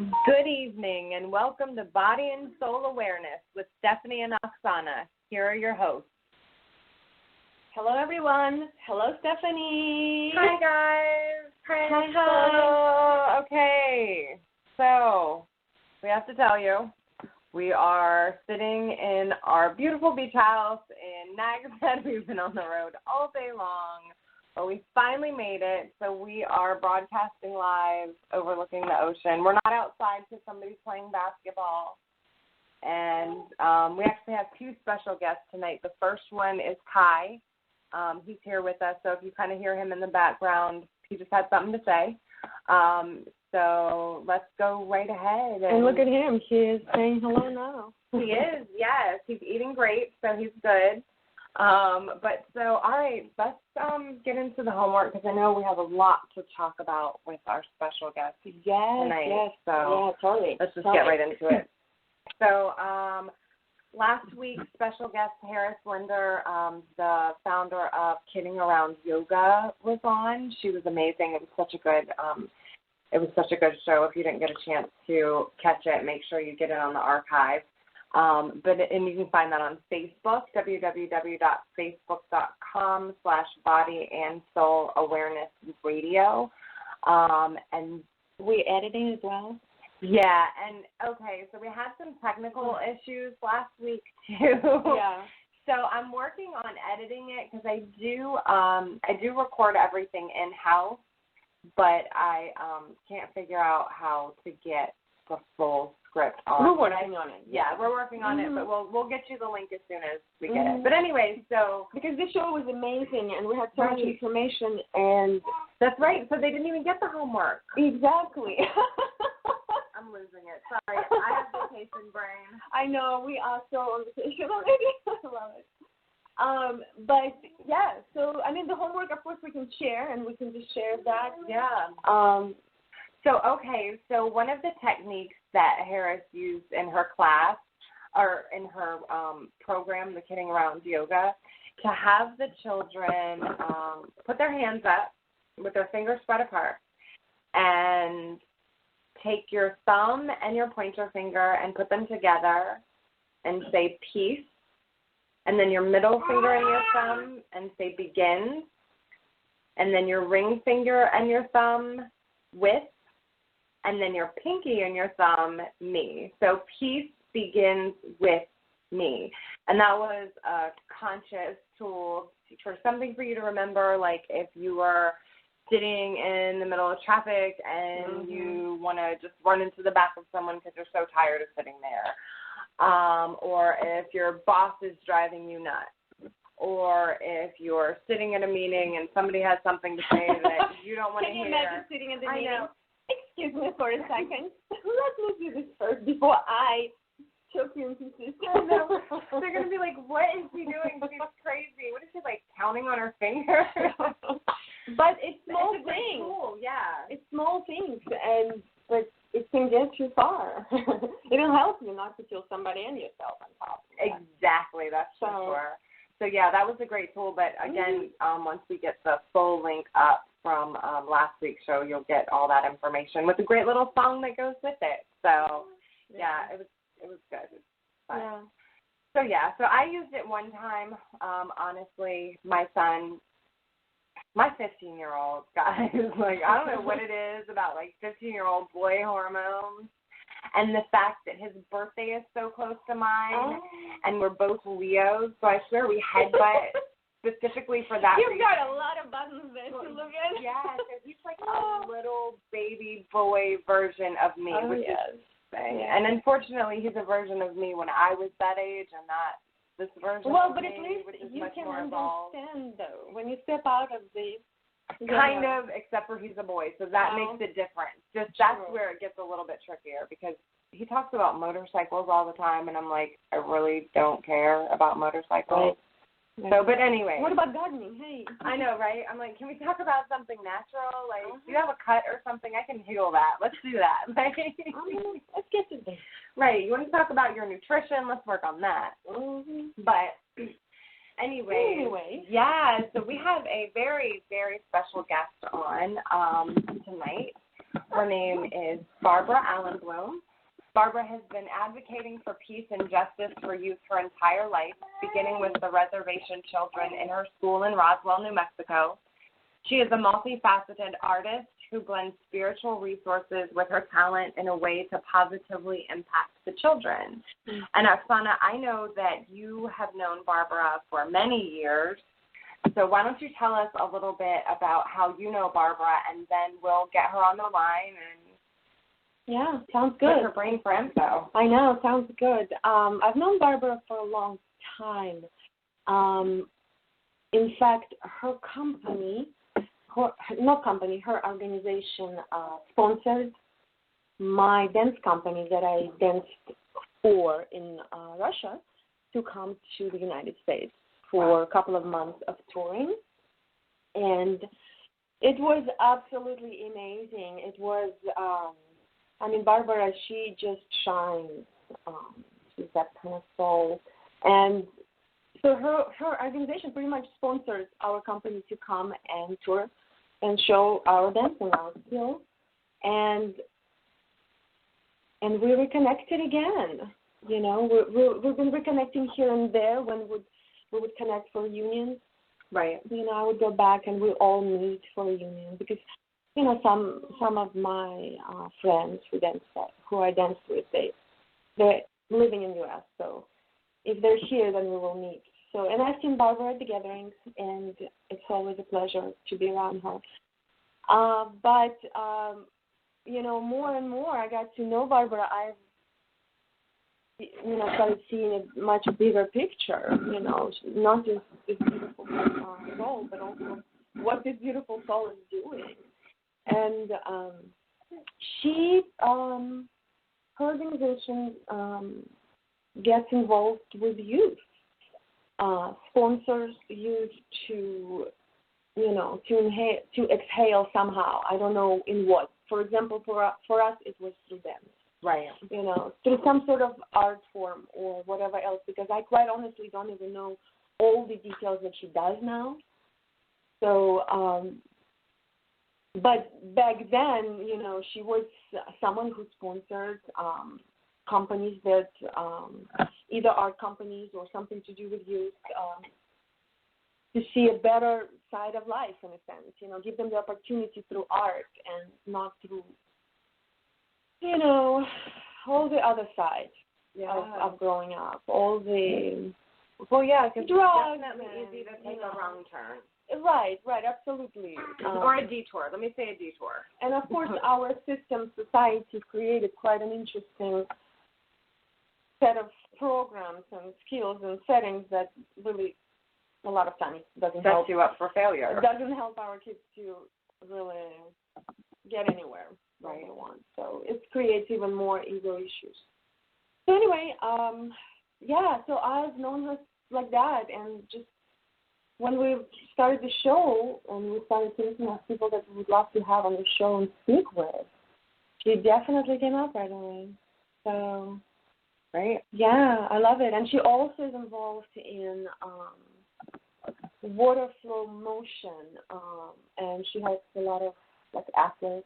Good evening and welcome to Body and Soul Awareness with Stephanie and Oxana. Here are your hosts. Hello, everyone. Hello, Stephanie. Hi, guys. Hi. Okay, so we have to tell you, we are sitting in our beautiful beach house in Nags Head. We've been on the road all day long, but we finally made it. So we are broadcasting live overlooking the ocean. We're not outside because somebody's playing basketball. And we actually have two special guests tonight. The first one is Kai. He's here with us, so if you kind of hear him in the background, he just had something to say. So let's go right ahead. And look at him. He is saying hello now. He is, yes. He's eating great, so he's good. But so, all right, let's get into the homework because I know we have a lot to talk about with our special guest tonight. Yes. So yeah, totally. let's just get right into it. So last week's special guest, Harris Linder, the founder of Kidding Around Yoga, was on. She was amazing. It was such a good show. If you didn't get a chance to catch it, make sure you get it on the archive. And you can find that on Facebook, www.facebook.com/Body and Soul Awareness Radio. And we editing as well? Yeah, and okay, so we had some technical issues last week too. Yeah. So I'm working on editing it because I do record everything in-house, but I can't figure out how to get the full script on. We're working on it. Yeah, we're working on it, but we'll get you the link as soon as we get it. But anyway, so because this show was amazing and we had so much information, and that's right. So they didn't even get the homework. Exactly. I'm losing it. Sorry, I have vacation brain. I know, we are so on vacation already. I love it. But yeah, so I mean, the homework, of course, we can share, and we can just share that. Yeah. So one of the techniques that Harris used in her class, or in her program, the Kidding Around Yoga, to have the children put their hands up with their fingers spread apart and take your thumb and your pointer finger and put them together and say peace, and then your middle finger and your thumb and say begin, and then your ring finger and your thumb with, and then your pinky and your thumb me. So peace begins with me. And that was a conscious tool for something for you to remember, like if you were sitting in the middle of traffic and you want to just run into the back of someone because you're so tired of sitting there. Or if your boss is driving you nuts. Or if you're sitting at a meeting and somebody has something to say that you don't want to hear. Can you imagine sitting in the meeting? Know. Excuse me for a second. Let me do this first before I choke you into pieces. No, they're going to be like, what is she doing? She's crazy. What is she, like, counting on her finger? But it's small things. Cool. Yeah. It's small things, but it can get too far. It'll help you not to kill somebody and yourself on top. Exactly. That's for sure. So, yeah, that was a great tool. But, again, once we get the full link up from last week's show, you'll get all that information with a great little song that goes with it. So, yeah, it was good. It was fun. Yeah. So I used it one time. Honestly, my 15-year-old, guys, like, I don't know what it is about, like, 15-year-old boy hormones and the fact that his birthday is so close to mine and we're both Leos, so I swear we headbutt specifically for that reason. You've got a lot of buttons there to look at. Yeah, so he's like a little baby boy version of me, which is thing. And unfortunately, he's a version of me when I was that age and not this version of me. Well, but at least which is you much can more evolved. understand, though, when you step out of the... Kind of, except for he's a boy, so that makes it different. Just that's where it gets a little bit trickier because he talks about motorcycles all the time, and I'm like, I really don't care about motorcycles. Right. So, but anyway. What about gardening? Hey. I know, right? I'm like, can we talk about something natural? Like, do you have a cut or something? I can heal that. Let's do that. Let's get to this. Right. You want to talk about your nutrition? Let's work on that. But anyway, yeah, so we have a very, very special guest on tonight. Her name is Barbara Allinbloom. Barbara has been advocating for peace and justice for youth her entire life, beginning with the reservation children in her school in Roswell, New Mexico. She is a multifaceted artist who blends spiritual resources with her talent in a way to positively impact the children. And Oxana, I know that you have known Barbara for many years, so why don't you tell us a little bit about how you know Barbara, and then we'll get her on the line and sounds good. Pick her brain for info. I know, sounds good. I've known Barbara for a long time. In fact, her company, her organization sponsored my dance company that I danced for in Russia to come to the United States for a couple of months of touring. And it was absolutely amazing. It was, Barbara, she just shines. She's that kind of soul. And so her organization pretty much sponsors our company to come and tour and show our dancing, our skills. And we reconnected again. You know, we've been reconnecting here and there when we would connect for reunions. Right. You know, I would go back and we all meet for reunion because, you know, some of my friends who I danced with, they're living in the U.S. So if they're here, then we will meet. So, and I've seen Barbara at the gatherings, and it's always a pleasure to be around her. But you know, more and more I got to know Barbara. I've, you know, started seeing a much bigger picture. You know, not just this beautiful soul, but also what this beautiful soul is doing. And her organization gets involved with youth, sponsors youth to, you know, to exhale somehow. I don't know in what. For example, for us, it was through dance. Right. You know, through some sort of art form or whatever else, because I quite honestly don't even know all the details that she does now. So, but back then, you know, she was someone who sponsored companies that either art companies or something to do with youth to see a better side of life, in a sense. You know, give them the opportunity through art and not through, you know, all the other side of growing up. All the because it's drugs. Definitely easy to take a wrong turn. Right, absolutely. Or a detour. Let me say a detour. And of course, our system, society, created quite an interesting set of programs and skills and settings that really, a lot of times, doesn't help you up for failure. It doesn't help our kids to really get anywhere where they want. So it creates even more ego issues. So anyway, so I've known her like that, and just when we started the show and we started thinking of people that we would love to have on the show and speak with, she definitely came up right away. So, right? Yeah, I love it. And she also is involved in water flow motion, and she has a lot of, like, athletes.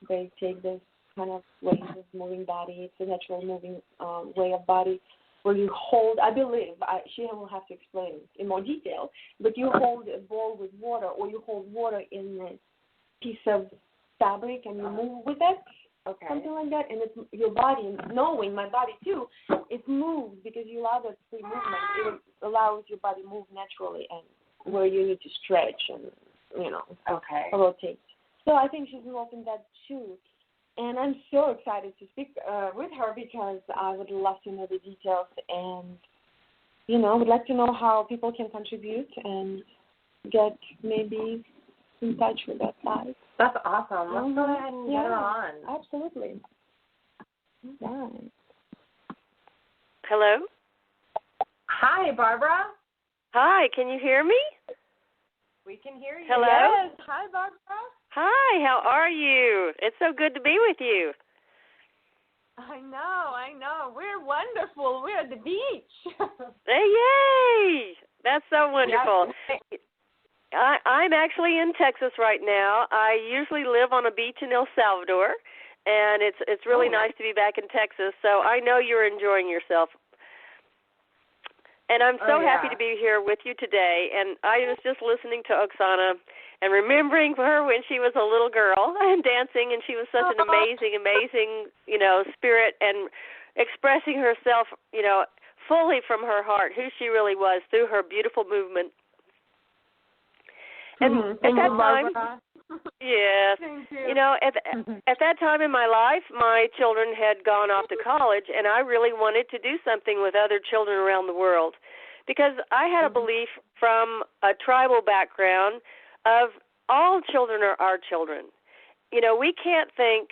They take this kind of way of moving body. It's a natural moving way of body where you hold, I believe, she will have to explain in more detail, but you hold a bowl with water, or you hold water in a piece of fabric and you move with it, something like that, and it's your body, knowing my body too, it moves because you allow that free movement. It allows your body move naturally and where you need to stretch and, you know, rotate. So I think she's involved in that too. And I'm so excited to speak with her because I would love to know the details and, you know, would like to know how people can contribute and get maybe in touch with that side. That's awesome. Let's go ahead and get her on. Absolutely. Yeah. Hello? Hi, Barbara. Hi, can you hear me? We can hear you. Hello? Yes. Hi, Barbara. Hi, how are you? It's so good to be with you. I know. We're wonderful. We're at the beach. Hey, yay! That's so wonderful. Yes. I'm actually in Texas right now. I usually live on a beach in El Salvador, and it's really nice to be back in Texas. So I know you're enjoying yourself. And I'm so happy to be here with you today. And I was just listening to Oxana and remembering her when she was a little girl and dancing, and she was such an amazing, spirit, and expressing herself, fully from her heart, who she really was through her beautiful movement. And at that time, yes, at that time in my life, my children had gone off to college, and I really wanted to do something with other children around the world, because I had a belief from a tribal background of all children are our children. We can't think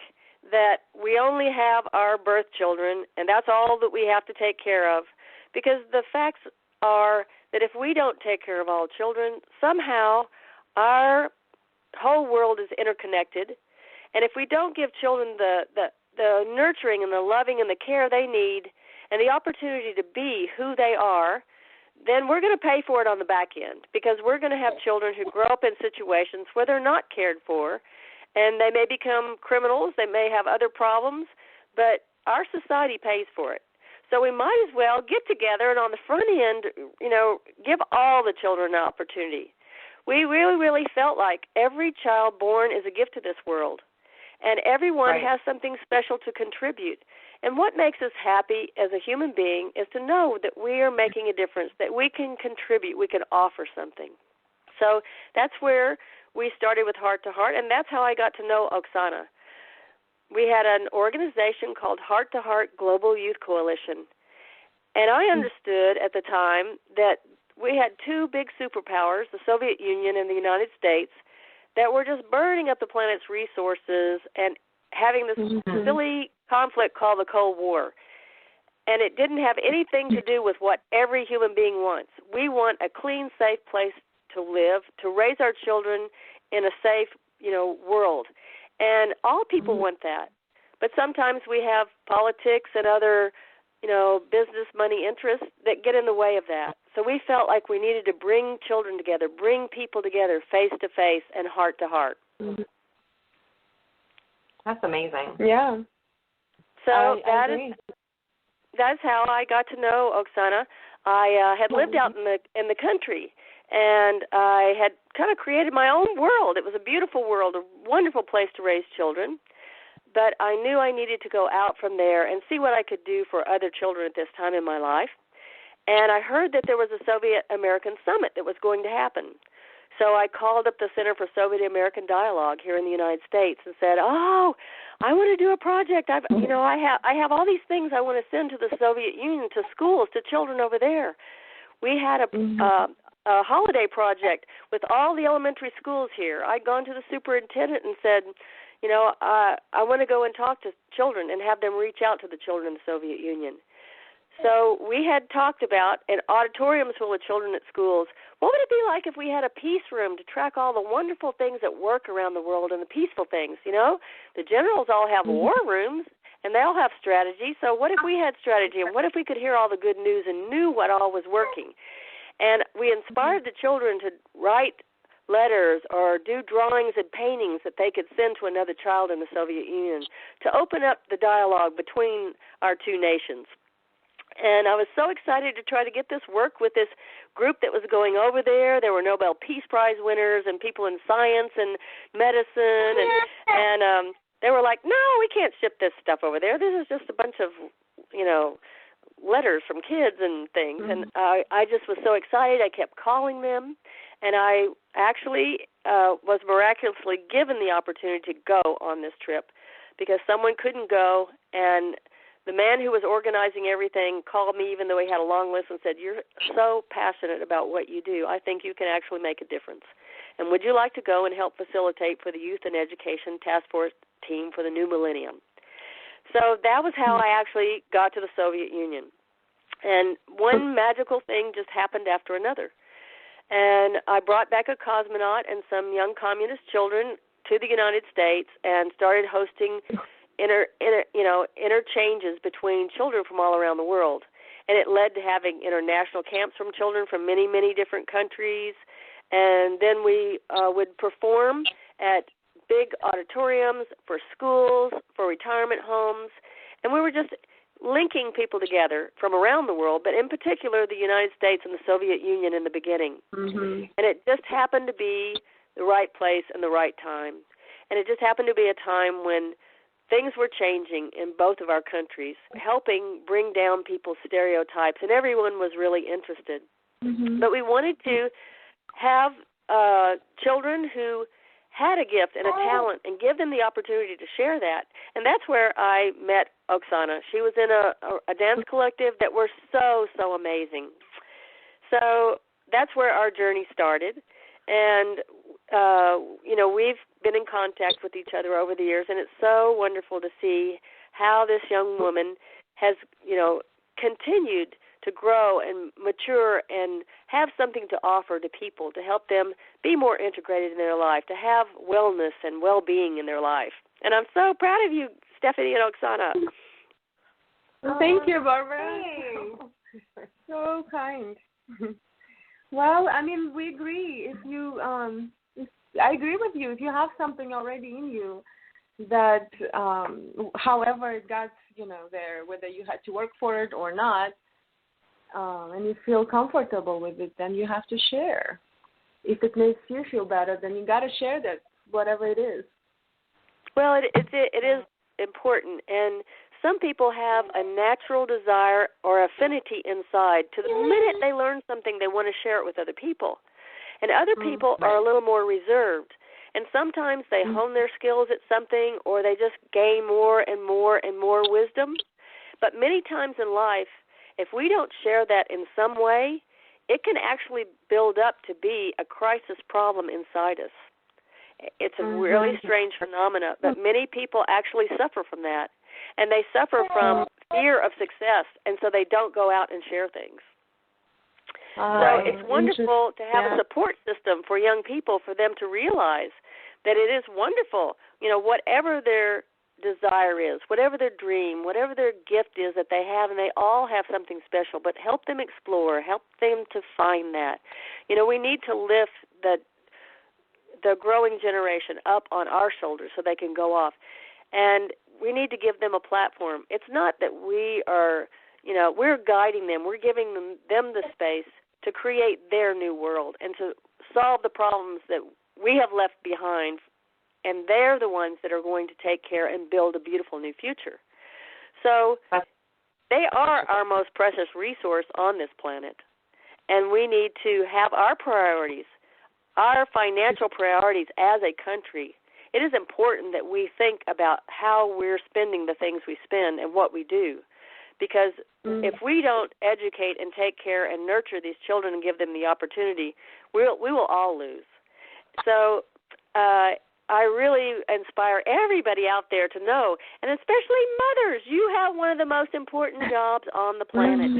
that we only have our birth children, and that's all that we have to take care of, because the facts are that if we don't take care of all children, somehow our whole world is interconnected, and if we don't give children the nurturing and the loving and the care they need and the opportunity to be who they are, then we're going to pay for it on the back end, because we're going to have children who grow up in situations where they're not cared for, and they may become criminals, they may have other problems, but our society pays for it. So we might as well get together and on the front end, give all the children an opportunity. We really, really felt like every child born is a gift to this world, and everyone has something special to contribute. And what makes us happy as a human being is to know that we are making a difference, that we can contribute, we can offer something. So that's where we started with Heart to Heart, and that's how I got to know Oxana. We had an organization called Heart to Heart Global Youth Coalition, and I understood at the time that we had two big superpowers, the Soviet Union and the United States, that were just burning up the planet's resources and having this silly conflict called the Cold War. And it didn't have anything to do with what every human being wants. We want a clean, safe place to live, to raise our children in a safe, world. And all people want that. But sometimes we have politics and other, business money interests that get in the way of that. So we felt like we needed to bring children together, bring people together face to face and heart to heart. That's amazing. Yeah. So that's how I got to know Oxana. I had lived out in the country, and I had kind of created my own world. It was a beautiful world, a wonderful place to raise children. But I knew I needed to go out from there and see what I could do for other children at this time in my life. And I heard that there was a Soviet-American summit that was going to happen. So I called up the Center for Soviet-American Dialogue here in the United States and said, I want to do a project. I have all these things I want to send to the Soviet Union, to schools, to children over there. We had a holiday project with all the elementary schools here. I'd gone to the superintendent and said, I want to go and talk to children and have them reach out to the children in the Soviet Union. So we had talked about an auditorium full of children at schools. What would it be like if we had a peace room to track all the wonderful things that work around the world and the peaceful things, The generals all have war rooms, and they all have strategy. So what if we had strategy, and what if we could hear all the good news and knew what all was working? And we inspired the children to write letters or do drawings and paintings that they could send to another child in the Soviet Union to open up the dialogue between our two nations. And I was so excited to try to get this work with this group that was going over there. There were Nobel Peace Prize winners and people in science and medicine, and they were like, no, we can't ship this stuff over there. This is just a bunch of, letters from kids and things. And I just was so excited. I kept calling them, and I actually was miraculously given the opportunity to go on this trip because someone couldn't go, and the man who was organizing everything called me, even though he had a long list, and said, you're so passionate about what you do. I think you can actually make a difference. And would you like to go and help facilitate for the Youth and Education Task Force team for the new millennium? So that was how I actually got to the Soviet Union. And one magical thing just happened after another. And I brought back a cosmonaut and some young communist children to the United States and started hosting interchanges between children from all around the world. And it led to having international camps from children from many, many different countries. And then we would perform at big auditoriums, for schools, for retirement homes, and we were just linking people together from around the world, but in particular the United States and the Soviet Union in the beginning. Mm-hmm. And it just happened to be the right place and the right time. And it just happened to be a time when things were changing in both of our countries, helping bring down people's stereotypes, and everyone was really interested. Mm-hmm. But we wanted to have children who had a gift and a talent and give them the opportunity to share that. And that's where I met Oxana. She was in a dance collective that were so amazing. So that's where our journey started. And, we've been in contact with each other over the years, and it's so wonderful to see how this young woman has, continued to grow and mature and have something to offer to people to help them be more integrated in their life, to have wellness and well-being in their life. And I'm so proud of you, Stephanie and Oxana. Thank you, Barbara. Thanks. So kind. Well, I mean, we agree. I agree with you. If you have something already in you that, however it got, there, whether you had to work for it or not, and you feel comfortable with it, then you have to share. If it makes you feel better, then you got to share that, whatever it is. Well, it is important, and some people have a natural desire or affinity inside. To the minute they learn something, they want to share it with other people. And other people are a little more reserved. And sometimes they hone their skills at something, or they just gain more and more and more wisdom. But many times in life, if we don't share that in some way, it can actually build up to be a crisis problem inside us. It's a really strange phenomena, but many people actually suffer from that. And they suffer from fear of success, and so they don't go out and share things. So it's wonderful to have a support system for young people, for them to realize that it is wonderful, whatever their desire is, whatever their dream, whatever their gift is that they have, and they all have something special, but help them explore, help them to find that. We need to lift the growing generation up on our shoulders so they can go off. And we need to give them a platform. It's not that we are, we're guiding them. We're giving them the space to create their new world and to solve the problems that we have left behind, and they're the ones that are going to take care and build a beautiful new future. So they are our most precious resource on this planet, and we need to have our priorities, our financial priorities as a country. It is important that we think about how we're spending the things we spend and what we do, because if we don't educate and take care and nurture these children and give them the opportunity, we will all lose. So I really inspire everybody out there to know, and especially mothers, you have one of the most important jobs on the planet.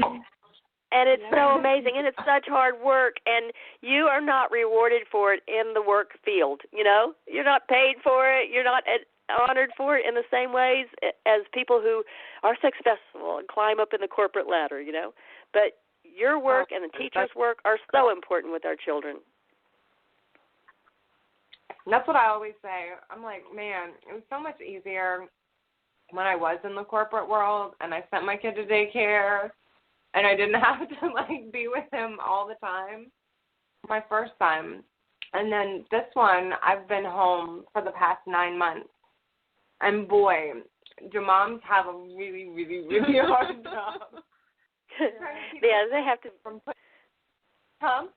And it's so amazing, and it's such hard work, and you are not rewarded for it in the work field, You're not paid for it. You're not honored for it in the same ways as people who are successful and climb up in the corporate ladder, But your work and the teacher's work are so important with our children. That's what I always say. I'm like, man, it was so much easier when I was in the corporate world and I sent my kid to daycare and I didn't have to, be with him all the time. My first time. And then this one, I've been home for the past 9 months. And, boy, do moms have a really, really, really hard job. Yeah, they have to. Huh?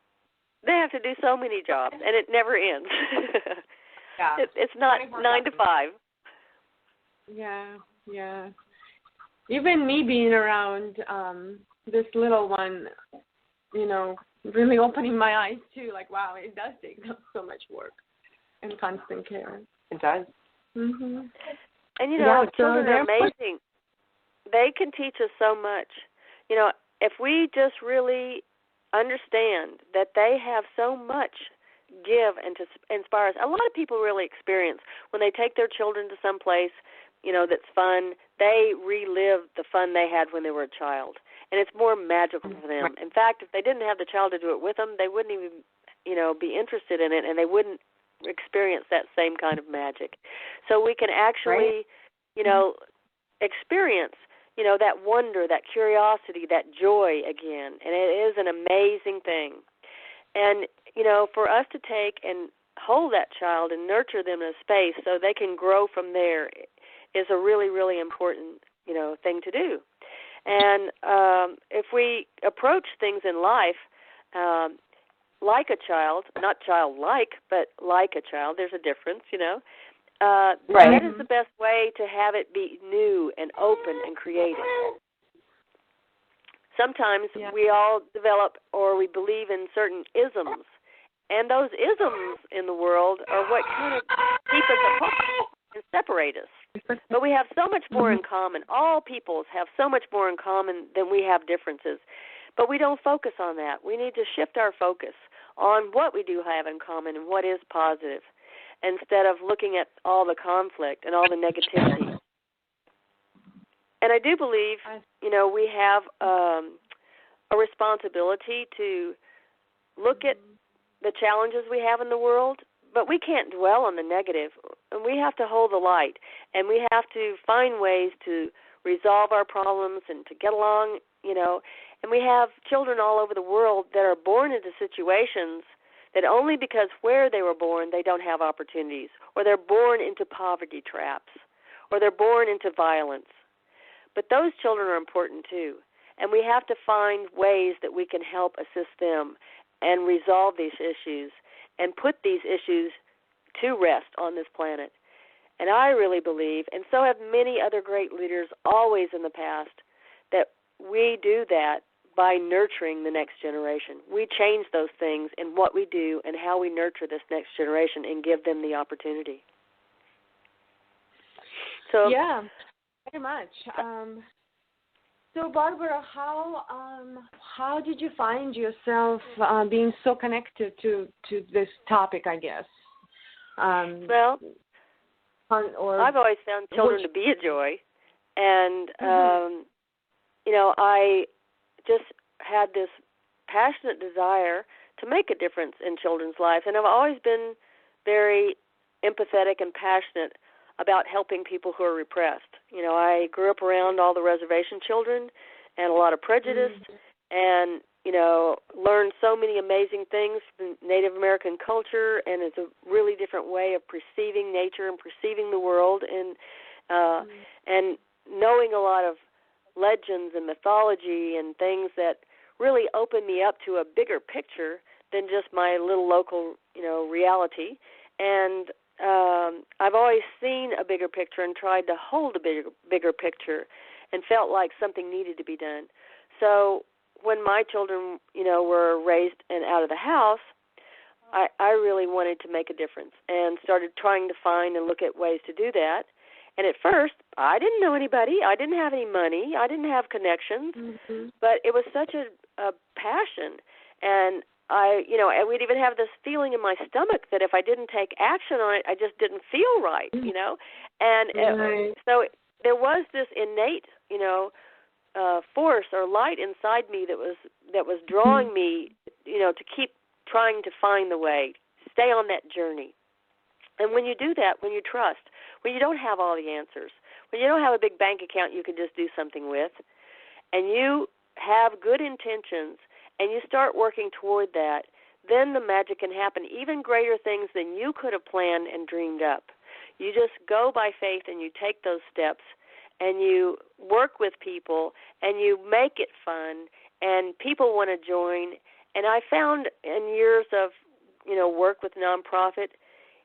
They have to do so many jobs, and it never ends. Yeah. It's not 9 to 5. Yeah. Even me being around this little one, really opening my eyes to, wow, it does take so much work and constant care. It does. Mm-hmm. And, children are amazing. They can teach us so much. If we just really understand that they have so much give and to inspire us. A lot of people really experience when they take their children to some place, that's fun, they relive the fun they had when they were a child. And it's more magical for them. In fact, if they didn't have the child to do it with them, they wouldn't even, be interested in it, and they wouldn't experience that same kind of magic. So we can actually, experience, that wonder, that curiosity, that joy again, and it is an amazing thing. And, for us to take and hold that child and nurture them in a space so they can grow from there is a really, really important, thing to do. And if we approach things in life like a child, not childlike, but like a child, there's a difference, that is the best way to have it be new and open and creative. Sometimes we all develop or we believe in certain isms, and those isms in the world are what kind of keep us apart and separate us. But we have so much more in common. All peoples have so much more in common than we have differences. But we don't focus on that. We need to shift our focus on what we do have in common and what is positive, instead of looking at all the conflict and all the negativity. And I do believe, we have a responsibility to look at the challenges we have in the world, but we can't dwell on the negative. And we have to hold the light, and we have to find ways to resolve our problems and to get along, And we have children all over the world that are born into situations that only because where they were born they don't have opportunities, or they're born into poverty traps, or they're born into violence. But those children are important too, and we have to find ways that we can help assist them and resolve these issues and put these issues to rest on this planet. And I really believe, and so have many other great leaders always in the past, that we do that by nurturing the next generation. We change those things in what we do and how we nurture this next generation and give them the opportunity. So yeah, very much. So Barbara, how did you find yourself being so connected to this topic, I guess? I've always found children to be a joy, and I just had this passionate desire to make a difference in children's lives, and I've always been very empathetic and passionate about helping people who are repressed. I grew up around all the reservation children and a lot of prejudice, and learned so many amazing things from Native American culture, and it's a really different way of perceiving nature and perceiving the world, and knowing a lot of legends and mythology and things that really opened me up to a bigger picture than just my little local, reality. And I've always seen a bigger picture and tried to hold a bigger picture, and felt like something needed to be done. So when my children, were raised and out of the house, I really wanted to make a difference and started trying to find and look at ways to do that. And at first, I didn't know anybody. I didn't have any money. I didn't have connections. But it was such a passion. And and we'd even have this feeling in my stomach that if I didn't take action on it, I just didn't feel right, And so there was this innate, force or light inside me that was drawing me, to keep trying to find the way, stay on that journey. And when you do that, when you trust, when you don't have all the answers, when you don't have a big bank account you can just do something with, and you have good intentions and you start working toward that, then the magic can happen, even greater things than you could have planned and dreamed up. You just go by faith and you take those steps and you work with people and you make it fun and people want to join. And I found in years of, work with nonprofit,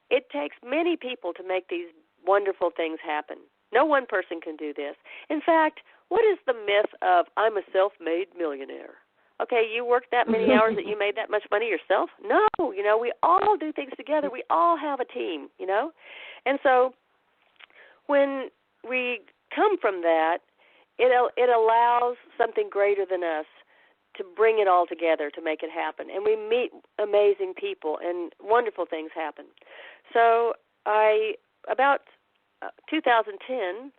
it takes many people to make these wonderful things happen. No one person can do this. In fact, what is the myth of I'm a self-made millionaire? Okay, you worked that many hours that you made that much money yourself? No, we all do things together. We all have a team, And so when we come from that, it allows something greater than us to bring it all together to make it happen. And we meet amazing people and wonderful things happen. So about 2010,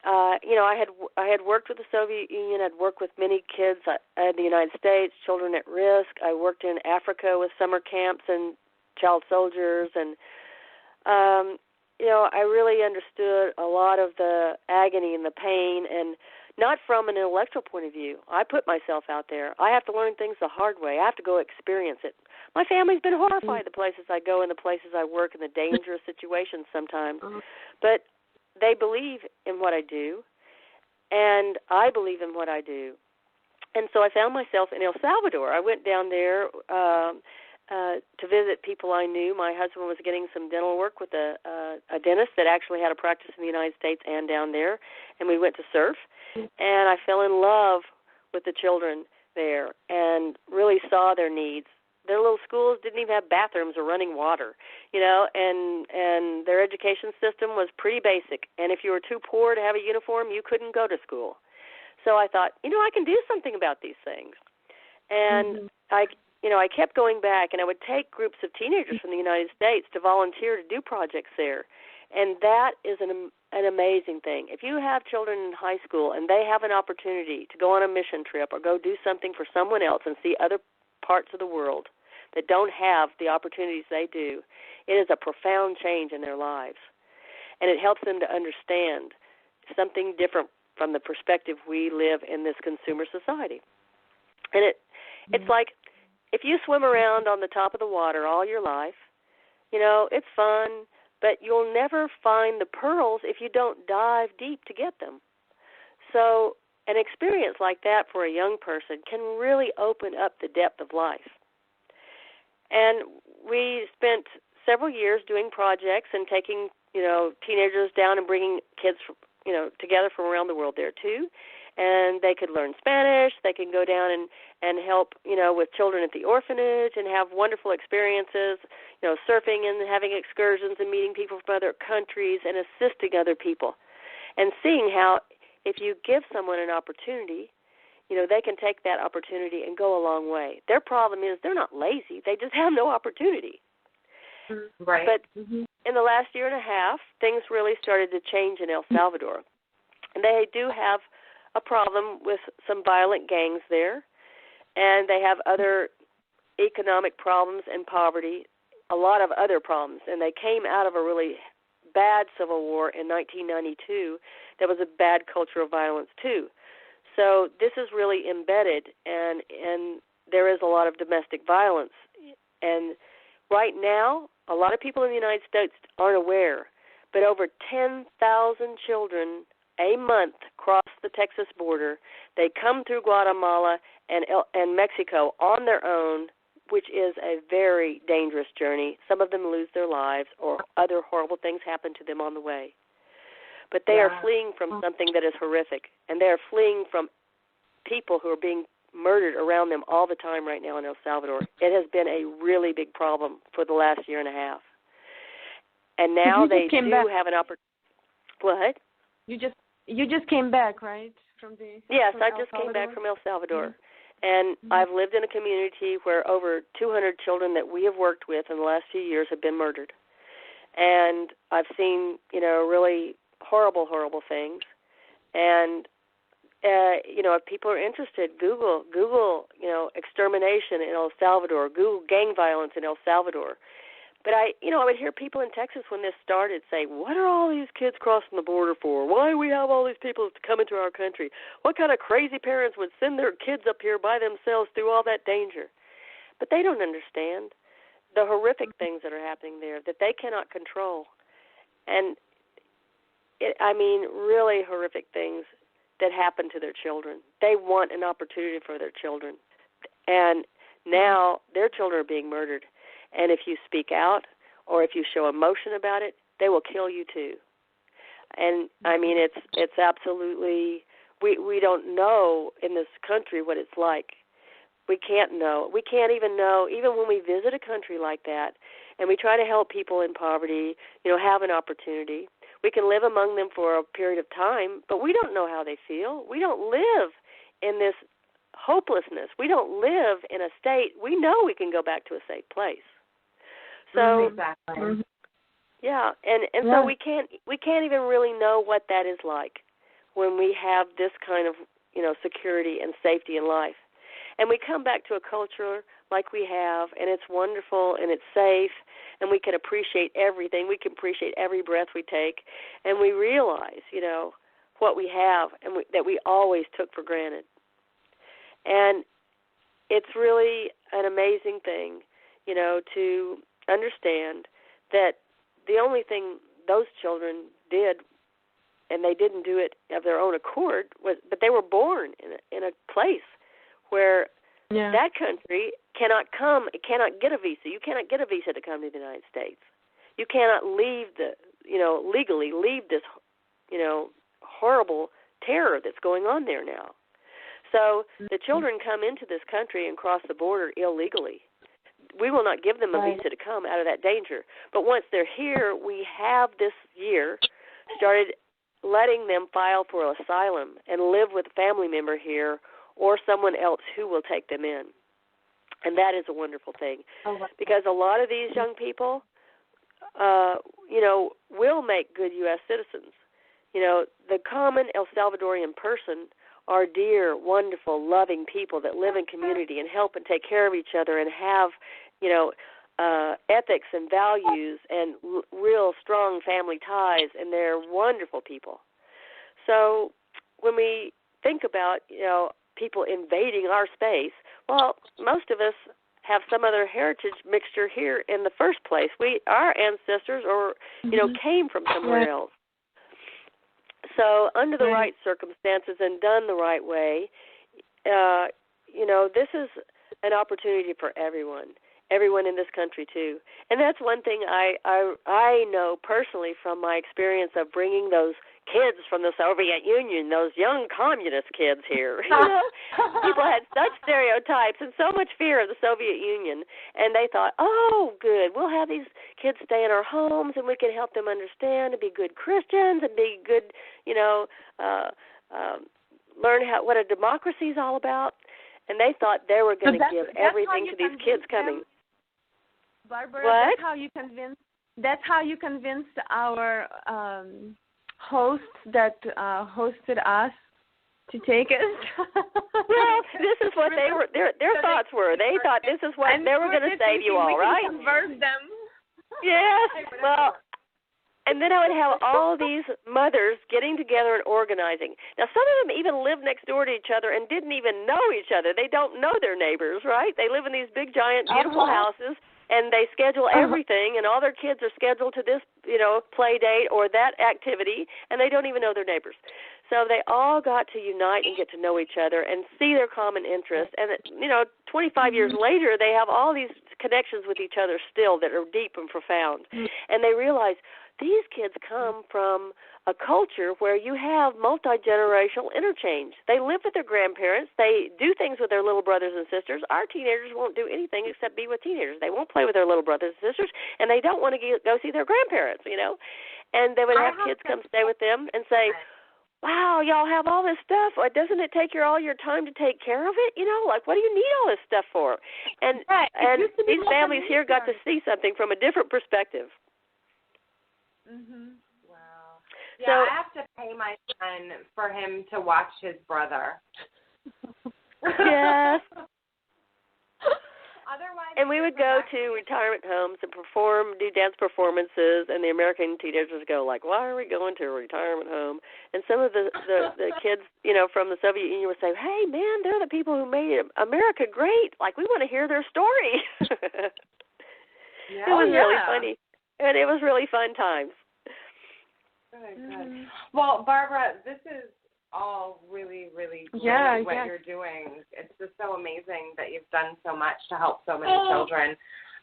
I had worked with the Soviet Union. I'd worked with many kids in the United States, children at risk. I worked in Africa with summer camps and child soldiers, and I really understood a lot of the agony and the pain, and not from an intellectual point of view. I put myself out there. I have to learn things the hard way. I have to go experience it. My family's been horrified the places I go and the places I work and the dangerous situations sometimes. But they believe in what I do, and I believe in what I do. And so I found myself in El Salvador. I went down there to visit people I knew. My husband was getting some dental work with a dentist that actually had a practice in the United States and down there, and we went to surf. And I fell in love with the children there and really saw their needs. Their little schools didn't even have bathrooms or running water, and their education system was pretty basic. And if you were too poor to have a uniform, you couldn't go to school. So I thought, I can do something about these things. And I kept going back, and I would take groups of teenagers from the United States to volunteer to do projects there. And that is an amazing thing. If you have children in high school and they have an opportunity to go on a mission trip or go do something for someone else and see other parts of the world that don't have the opportunities they do, it is a profound change in their lives. And it helps them to understand something different from the perspective we live in this consumer society. And it's like if you swim around on the top of the water all your life, it's fun, but you'll never find the pearls if you don't dive deep to get them. So an experience like that for a young person can really open up the depth of life. And we spent several years doing projects and taking, teenagers down and bringing kids, together from around the world there too. And they could learn Spanish. They can go down and help, with children at the orphanage and have wonderful experiences, surfing and having excursions and meeting people from other countries and assisting other people and seeing how if you give someone an opportunity, they can take that opportunity and go a long way. Their problem is they're not lazy. They just have no opportunity. Right. But in the last year and a half, things really started to change in El Salvador. And they do have a problem with some violent gangs there, and they have other economic problems and poverty, a lot of other problems. And they came out of a really bad civil war in 1992 that was a bad culture of violence too. So this is really embedded, and there is a lot of domestic violence. And right now, a lot of people in the United States aren't aware, but over 10,000 children a month cross the Texas border. They come through Guatemala and Mexico on their own, which is a very dangerous journey. Some of them lose their lives or other horrible things happen to them on the way. But they are fleeing from something that is horrific, and they are fleeing from people who are being murdered around them all the time right now in El Salvador. It has been a really big problem for the last year and a half. And now they do have an opportunity. What? You just came back, right? Yes, I just came back from El Salvador. And I've lived in a community where over 200 children that we have worked with in the last few years have been murdered. And I've seen, really horrible, horrible things. And, if people are interested, Google, extermination in El Salvador, Google gang violence in El Salvador. But I would hear people in Texas when this started say, what are all these kids crossing the border for? Why do we have all these people to come into our country? What kind of crazy parents would send their kids up here by themselves through all that danger? But they don't understand the horrific things that are happening there that they cannot control. And, really horrific things that happen to their children. They want an opportunity for their children. And now their children are being murdered. And if you speak out or if you show emotion about it, they will kill you too. And, it's absolutely, we don't know in this country what it's like. We can't know. We can't even know, even when we visit a country like that and we try to help people in poverty, have an opportunity. We can live among them for a period of time, but we don't know how they feel. We don't live in this hopelessness. We don't live in a state. We know we can go back to a safe place. So exactly. Yeah, and so we can't even really know what that is like. when we have this kind of, security and safety in life. And we come back to a culture like we have, and it's wonderful, and it's safe, and we can appreciate everything. We can appreciate every breath we take, and we realize, what we have and that we always took for granted. And it's really an amazing thing, to understand that the only thing those children did, and they didn't do it of their own accord, but they were born in a place where that country cannot get a visa. You cannot get a visa to come to the United States. You cannot leave legally leave this, horrible terror that's going on there now. So the children come into this country and cross the border illegally. We will not give them a visa to come out of that danger. But once they're here, we have this year started letting them file for asylum and live with a family member here or someone else who will take them in. And that is a wonderful thing, because a lot of these young people, will make good U.S. citizens. The common El Salvadorian person are dear, wonderful, loving people that live in community and help and take care of each other and have, ethics and values and real strong family ties, and they're wonderful people. So when we think about, people invading our space, well, most of us have some other heritage mixture here in the first place. Our ancestors came from somewhere else. So under the right circumstances and done the right way, this is an opportunity for everyone in this country too. And that's one thing I know personally from my experience of bringing those kids from the Soviet Union, those young communist kids here. People had such stereotypes and so much fear of the Soviet Union, and they thought, oh, good, we'll have these kids stay in our homes and we can help them understand and be good Christians and be good, learn what a democracy is all about. And they thought they were going to give everything to these kids coming. Barbara, what? That's how you convinced our host that hosted us to take us. Well, this is what their thoughts were. They thought this is what they were going to save you all, right? Convert them. Yes. Well, and then I would have all these mothers getting together and organizing. Now, some of them even live next door to each other and didn't even know each other. They don't know their neighbors, right? They live in these big, giant, beautiful houses, and they schedule everything, and all their kids are scheduled to this, play date or that activity, and they don't even know their neighbors. So they all got to unite and get to know each other and see their common interests. And, 25 years later, they have all these connections with each other still that are deep and profound. And they realize these kids come from a culture where you have multi-generational interchange. They live with their grandparents. They do things with their little brothers and sisters. Our teenagers won't do anything except be with teenagers. They won't play with their little brothers and sisters, and they don't want to go see their grandparents, And they would have kids come stay with them and say, wow, y'all have all this stuff. Doesn't it take all your time to take care of it? What do you need all this stuff for? And these families here got to see something from a different perspective. Mhm. Wow. Yeah, I have to pay my son for him to watch his brother. Yes. Otherwise, and we would go to retirement homes and do dance performances, and the American teenagers would go like, why are we going to a retirement home? And some of the kids, from the Soviet Union would say, hey, man, they're the people who made America great. Like, we want to hear their story. It was really funny. And it was really fun times. Good. Well, Barbara, this is all really, really great what you're doing. It's just so amazing that you've done so much to help so many children.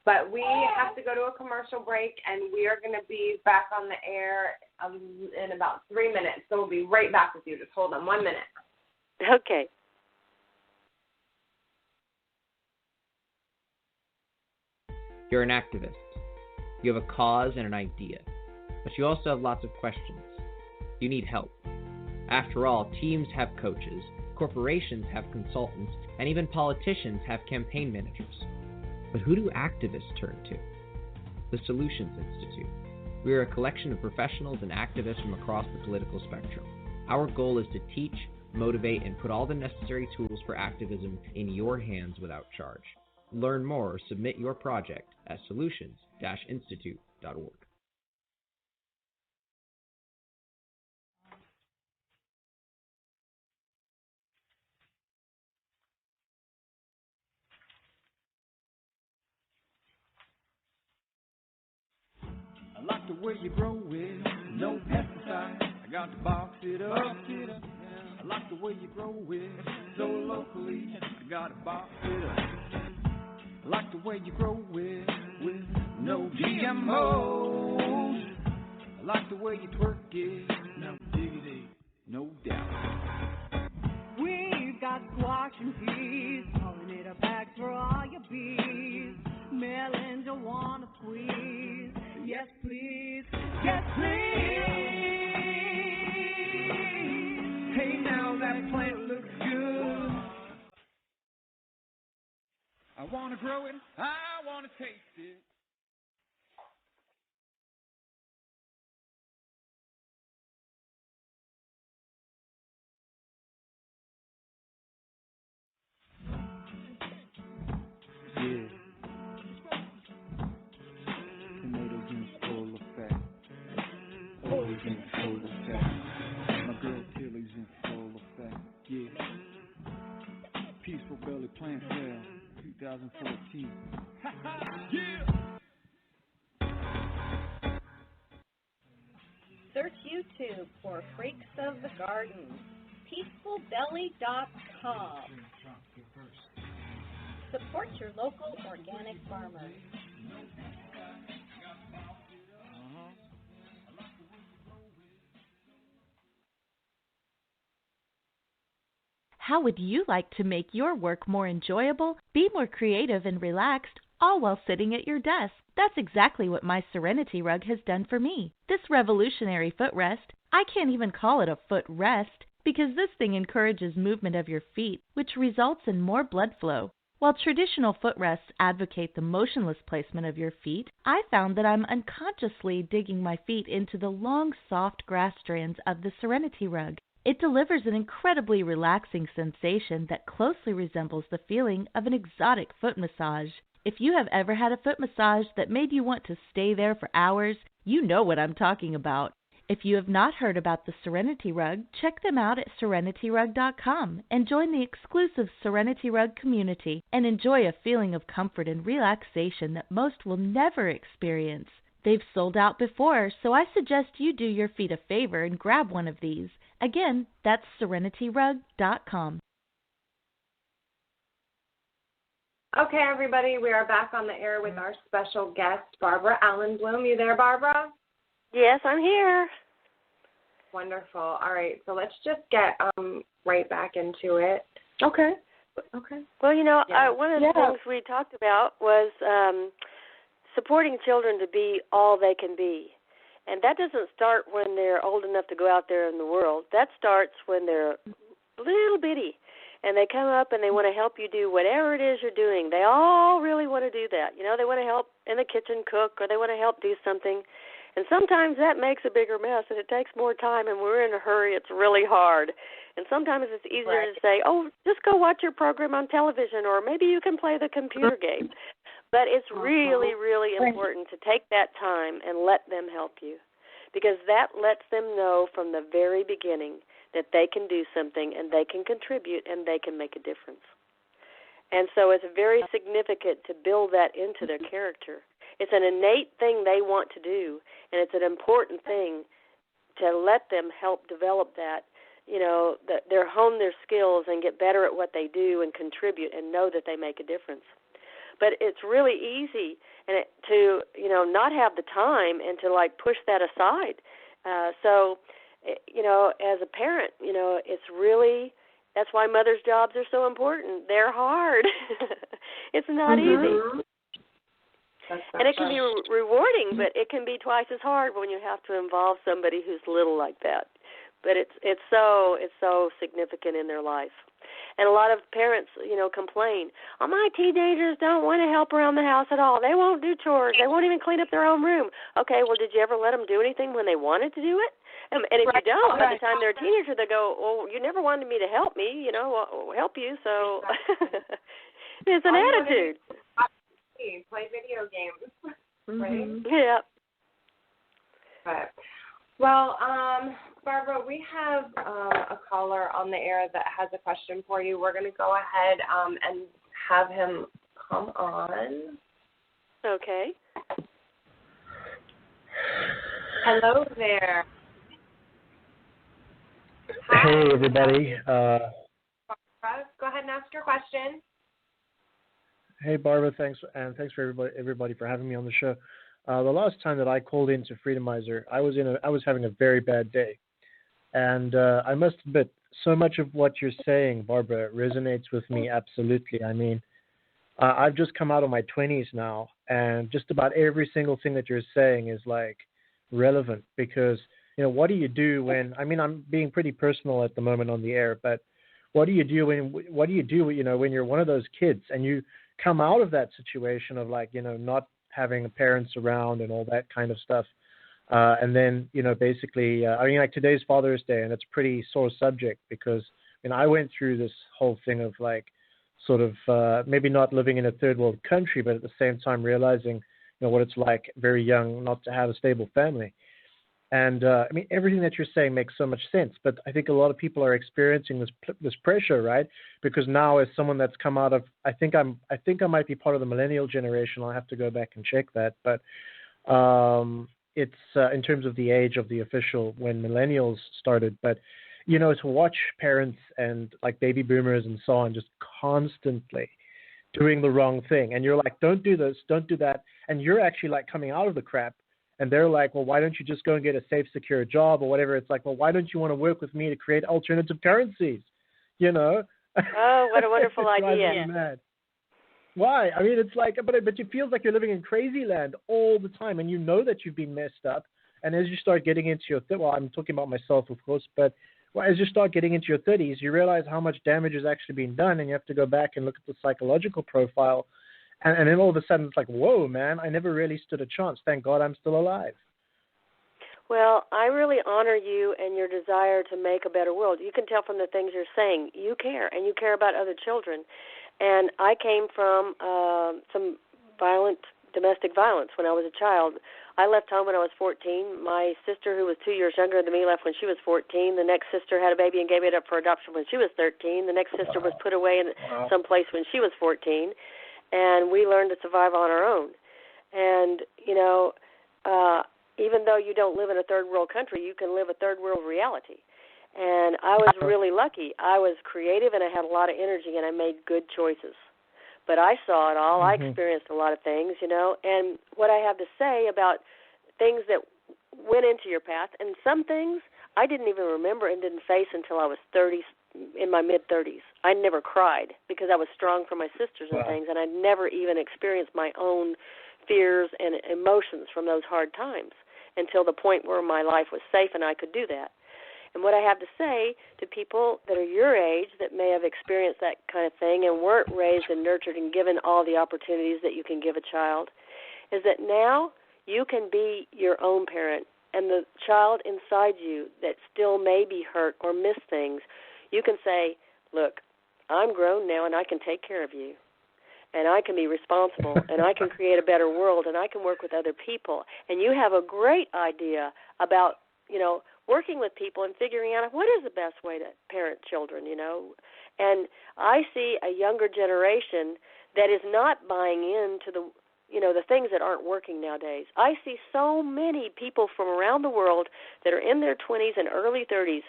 But we have to go to a commercial break, and we are going to be back on the air in about 3 minutes. So we'll be right back with you. Just hold on 1 minute. Okay. You're an activist. You have a cause and an idea, but you also have lots of questions. You need help. After all, teams have coaches, corporations have consultants, and even politicians have campaign managers. But who do activists turn to? The Solutions Institute. We are a collection of professionals and activists from across the political spectrum. Our goal is to teach, motivate, and put all the necessary tools for activism in your hands without charge. Learn more or submit your project at solutions-institute.org. I like the way you grow it, no pesticides. I got to box it up. I like the way you grow it, so locally. I got to box it up. I like the way you grow it with no GMOs. I like the way you twerk it, no diggity, no doubt. We've got squash and peas, pollinator packs for all your bees. Melons you wanna squeeze. Yes, please. Yes, please. Hey, now that plant looks good. I want to grow it, I want to taste it. Yeah. Tomatoes in full effect. Always in full effect. My girl Tilly's in full effect. Yeah. Peaceful Belly Plant Sale 2014. Yeah. Search YouTube for Freaks of the Garden. PeacefulBelly.com. Support your local organic farmers. How would you like to make your work more enjoyable, be more creative and relaxed, all while sitting at your desk? That's exactly what my Serenity Rug has done for me. This revolutionary footrest, I can't even call it a footrest, because this thing encourages movement of your feet, which results in more blood flow. While traditional footrests advocate the motionless placement of your feet, I found that I'm unconsciously digging my feet into the long, soft grass strands of the Serenity Rug. It delivers an incredibly relaxing sensation that closely resembles the feeling of an exotic foot massage. If you have ever had a foot massage that made you want to stay there for hours, you know what I'm talking about. If you have not heard about the Serenity Rug, check them out at serenityrug.com and join the exclusive Serenity Rug community and enjoy a feeling of comfort and relaxation that most will never experience. They've sold out before, so I suggest you do your feet a favor and grab one of these. Again, that's serenityrug.com. Okay, everybody, we are back on the air with our special guest, Barbara Allinbloom. You there, Barbara? Yes, I'm here. Wonderful. All right, so let's just get right back into it. Okay. Well, one of the things we talked about was supporting children to be all they can be. And that doesn't start when they're old enough to go out there in the world. That starts when they're little bitty and they come up and they want to help you do whatever it is you're doing. They all really want to do that. They want to help in the kitchen cook, or they want to help do something. And sometimes that makes a bigger mess, and it takes more time, and we're in a hurry. It's really hard. And sometimes it's easier to say, oh, just go watch your program on television, or maybe you can play the computer game. But it's really, really important to take that time and let them help you, because that lets them know from the very beginning that they can do something and they can contribute and they can make a difference. And so it's very significant to build that into their character. It's an innate thing they want to do, and it's an important thing to let them help develop that, that they hone their skills and get better at what they do and contribute and know that they make a difference. But it's really easy to not have the time and to push that aside. So as a parent, it's really, that's why mothers' jobs are so important. They're hard. It's not easy. And it can be rewarding, but it can be twice as hard when you have to involve somebody who's little like that. But it's so significant in their life. And a lot of parents, complain, my teenagers don't want to help around the house at all. They won't do chores. They won't even clean up their own room. Okay, well, did you ever let them do anything when they wanted to do it? And if you don't, by the time they're a teenager, they go, well, you never wanted me to help me, help you. So it's an attitude. Play video games. Mm-hmm. Right? Yeah. But, well, Barbara, we have a caller on the air that has a question for you. We're going to go ahead and have him come on. Okay. Hello there. Hi. Hey, everybody. Barbara, go ahead and ask your question. Hey, Barbara, thanks for everybody for having me on the show. The last time that I called into Freedomizer, I was having a very bad day, and I must admit, so much of what you're saying, Barbara, resonates with me absolutely. I mean, I've just come out of my 20s now, and just about every single thing that you're saying is like relevant because what do you do when? I mean, I'm being pretty personal at the moment on the air, but what do you do when you're one of those kids and you come out of that situation of not having parents around and all that kind of stuff. And then, basically, like today's Father's Day, and it's a pretty sore subject because, I went through this whole thing of maybe not living in a third world country, but at the same time realizing, what it's like very young not to have a stable family. And, everything that you're saying makes so much sense, but I think a lot of people are experiencing this pressure, right? Because now as someone that's come out of, I think I might be part of the millennial generation. I'll have to go back and check that. But it's in terms of the age of the official when millennials started. But, to watch parents and like baby boomers and so on just constantly doing the wrong thing. And you're like, don't do this, don't do that. And you're actually like coming out of the crap. And they're like, well, why don't you just go and get a safe, secure job or whatever? It's like, well, why don't you want to work with me to create alternative currencies? Oh, what a wonderful idea. Me mad. Why? I mean, it's like, but it feels like you're living in crazy land all the time. And you know that you've been messed up. And as you start getting into your, I'm talking about myself, of course, but as you start getting into your 30s, you realize how much damage is actually being done. And you have to go back and look at the psychological profile. And then all of a sudden it's like, whoa, man, I never really stood a chance. Thank God I'm still alive. Well, I really honor you and your desire to make a better world. You can tell from the things you're saying. You care, and you care about other children. And I came from some domestic violence when I was a child. I left home when I was 14. My sister, who was 2 years younger than me, left when she was 14. The next sister had a baby and gave it up for adoption when she was 13. The next sister was put away in some place when she was 14. And we learned to survive on our own. And, even though you don't live in a third world country, you can live a third world reality. And I was really lucky. I was creative and I had a lot of energy and I made good choices. But I saw it all. Mm-hmm. I experienced a lot of things, And what I have to say about things that went into your path, and some things I didn't even remember and didn't face until I was 30, in my mid-30s. I never cried because I was strong for my sisters and things, and I never even experienced my own fears and emotions from those hard times until the point where my life was safe and I could do that. And what I have to say to people that are your age that may have experienced that kind of thing and weren't raised and nurtured and given all the opportunities that you can give a child is that now you can be your own parent, and the child inside you that still may be hurt or miss things, you can say, look, I'm grown now and I can take care of you. And I can be responsible, and I can create a better world, and I can work with other people. And you have a great idea about, working with people and figuring out what is the best way to parent children, And I see a younger generation that is not buying into the things that aren't working nowadays. I see so many people from around the world that are in their 20s and early 30s.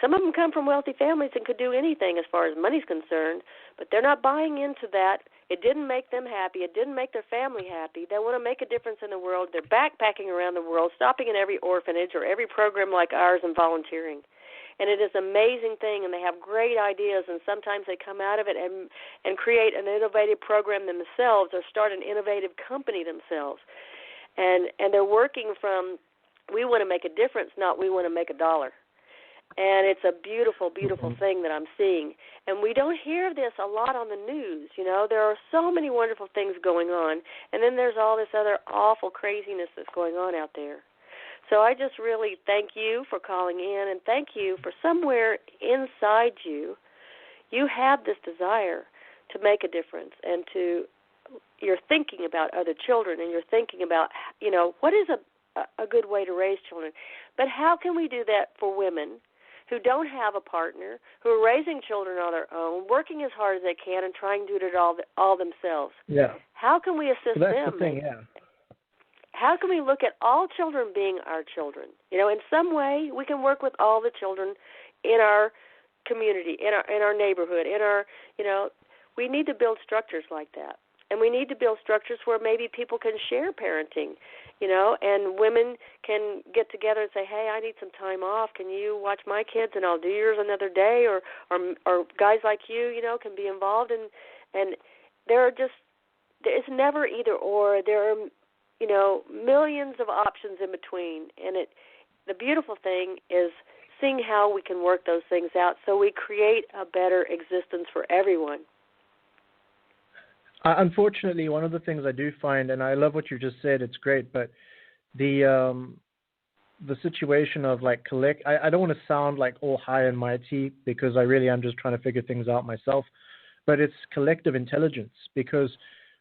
Some of them come from wealthy families and could do anything as far as money's concerned, but they're not buying into that. It didn't make them happy. It didn't make their family happy. They want to make a difference in the world. They're backpacking around the world, stopping in every orphanage or every program like ours and volunteering. And it is an amazing thing, and they have great ideas, and sometimes they come out of it and create an innovative program themselves or start an innovative company themselves. And they're working from, we want to make a difference, not we want to make a dollar. And it's a beautiful, beautiful thing that I'm seeing. And we don't hear this a lot on the news. You know, there are so many wonderful things going on, and then there's all this other awful craziness that's going on out there. So I just really thank you for calling in, and thank you for somewhere inside you, you have this desire to make a difference, and you're thinking about other children, and you're thinking about, you know, what is a good way to raise children. But how can we do that for women who don't have a partner, who are raising children on their own, working as hard as they can, and trying to do it all themselves? Yeah. How can we assist that's them? The thing, yeah. How can we look at all children being our children? You know, in some way, we can work with all the children in our community, in our neighborhood, you know, we need to build structures like that. And we need to build structures where maybe people can share parenting, you know, and women can get together and say, hey, I need some time off. Can you watch my kids and I'll do yours another day? Or guys like you know, can be involved. And it's never either or. There are, you know, millions of options in between. And the beautiful thing is seeing how we can work those things out so we create a better existence for everyone. Unfortunately, one of the things I do find, and I love what you just said, it's great, but the situation of like I don't want to sound like all high and mighty, because I really am just trying to figure things out myself, but it's collective intelligence, because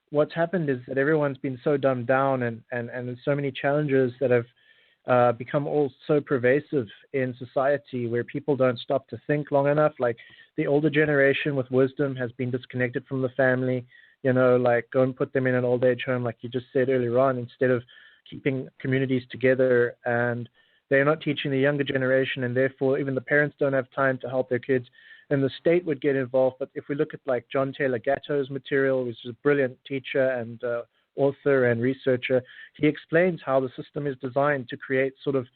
what's happened is that everyone's been so dumbed down, and there's so many challenges that have become all so pervasive in society, where people don't stop to think long enough. Like the older generation with wisdom has been disconnected from the family. You know, like go and put them in an old age home, like you just said earlier on, instead of keeping communities together. And they're not teaching the younger generation, and therefore even the parents don't have time to help their kids. And the state would get involved. But if we look at like John Taylor Gatto's material, which is a brilliant teacher and author and researcher, he explains how the system is designed to create sort of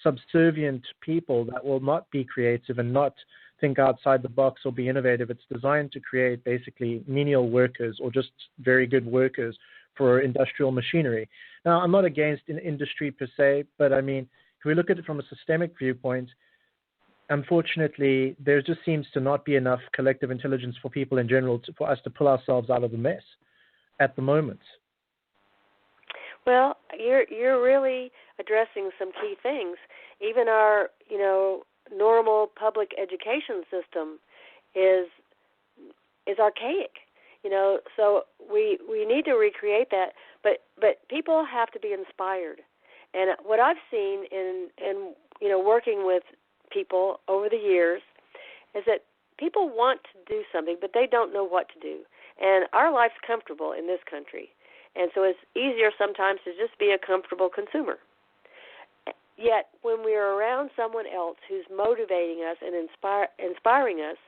subservient people that will not be creative and not think outside the box or be innovative. It's designed to create basically menial workers or just very good workers for industrial machinery. Now, I'm not against industry per se, but I mean, if we look at it from a systemic viewpoint, unfortunately, there just seems to not be enough collective intelligence for people in general for us to pull ourselves out of the mess at the moment. Well, you're really addressing some key things. Even our, you know, normal public education system is archaic, you know. So we need to recreate that. But people have to be inspired. And what I've seen in you know, working with people over the years is that people want to do something, but they don't know what to do. And our life's comfortable in this country. And so it's easier sometimes to just be a comfortable consumer. Yet when we're around someone else who's motivating us and inspiring us,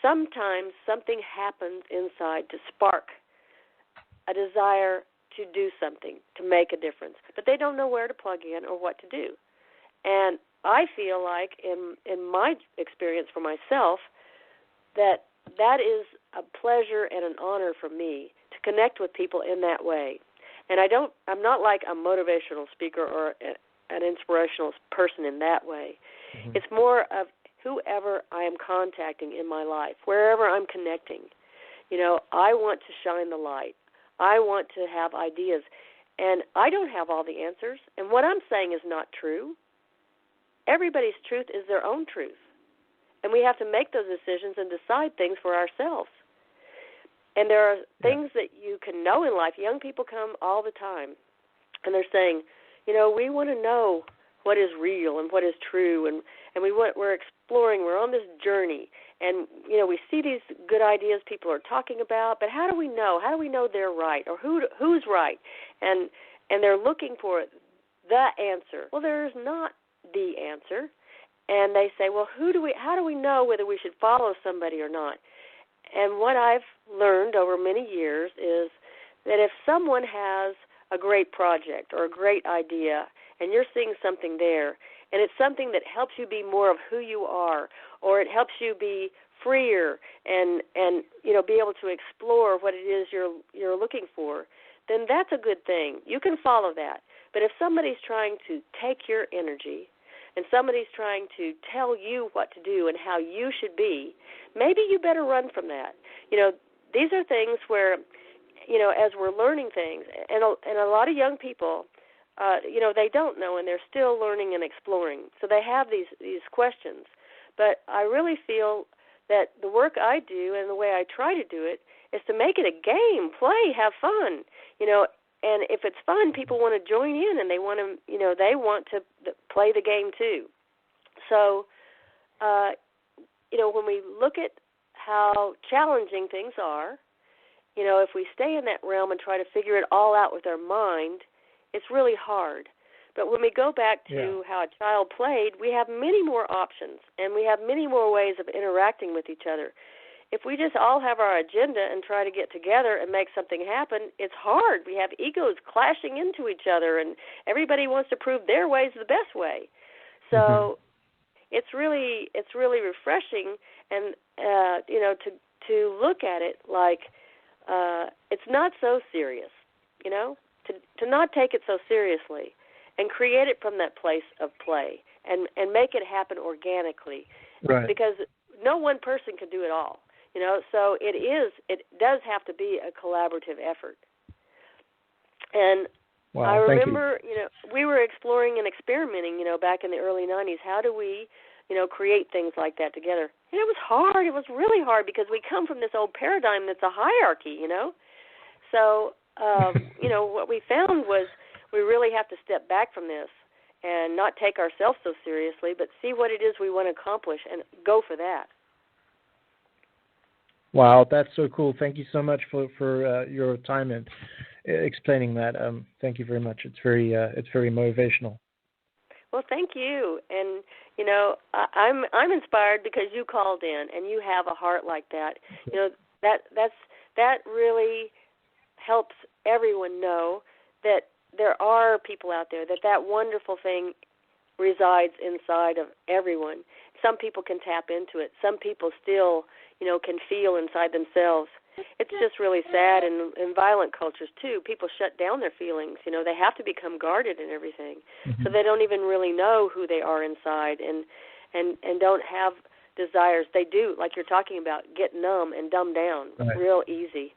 sometimes something happens inside to spark a desire to do something, to make a difference. But they don't know where to plug in or what to do. And I feel like in my experience for myself that is a pleasure and an honor for me to connect with people in that way. And I'm not like a motivational speaker or an inspirational person in that way. Mm-hmm. It's more of whoever I am contacting in my life, wherever I'm connecting. You know, I want to shine the light. I want to have ideas. And I don't have all the answers. And what I'm saying is not true. Everybody's truth is their own truth. And we have to make those decisions and decide things for ourselves. And there are things that you can know in life. Young people come all the time, and they're saying, you know, we want to know what is real and what is true, and we're exploring. We're on this journey, and you know, we see these good ideas people are talking about, but how do we know? How do we know they're right, or who's right? And they're looking for the answer. Well, there's not the answer, and they say, well, how do we know whether we should follow somebody or not? And what I've learned over many years is that if someone has a great project or a great idea, and you're seeing something there, and it's something that helps you be more of who you are, or it helps you be freer and you know, be able to explore what it is you're looking for, then that's a good thing. You can follow that. But if somebody's trying to take your energy and somebody's trying to tell you what to do and how you should be, maybe you better run from that. These are things where, as we're learning things, and a lot of young people, they don't know, and they're still learning and exploring. So they have these questions. But I really feel that the work I do and the way I try to do it is to make it a game, play, have fun, and if it's fun, people want to join in, and they want to play the game too. So, when we look at how challenging things are, if we stay in that realm and try to figure it all out with our mind, it's really hard. But when we go back to how a child played, we have many more options, and we have many more ways of interacting with each other. If we just all have our agenda and try to get together and make something happen, it's hard. We have egos clashing into each other, and everybody wants to prove their way is the best way. So it's really refreshing, and to look at it like it's not so serious, to not take it so seriously, and create it from that place of play, and make it happen organically, right? Because no one person can do it all. So it does have to be a collaborative effort. And I remember, we were exploring and experimenting, back in the early 90s. How do we, create things like that together? And it was hard. It was really hard because we come from this old paradigm that's a hierarchy, So, what we found was we really have to step back from this and not take ourselves so seriously, but see what it is we want to accomplish and go for that. Wow, that's so cool. Thank you so much for your time and explaining that. Thank you very much. It's very motivational. Well, thank you. And I'm inspired because you called in and you have a heart like that. That really helps everyone know that there are people out there, that wonderful thing resides inside of everyone. Some people can tap into it. Some people still can feel inside themselves. It's just really sad, and in violent cultures, too, people shut down their feelings. They have to become guarded and everything, so they don't even really know who they are inside and don't have desires. They do, like you're talking about, get numb and dumb down real easy.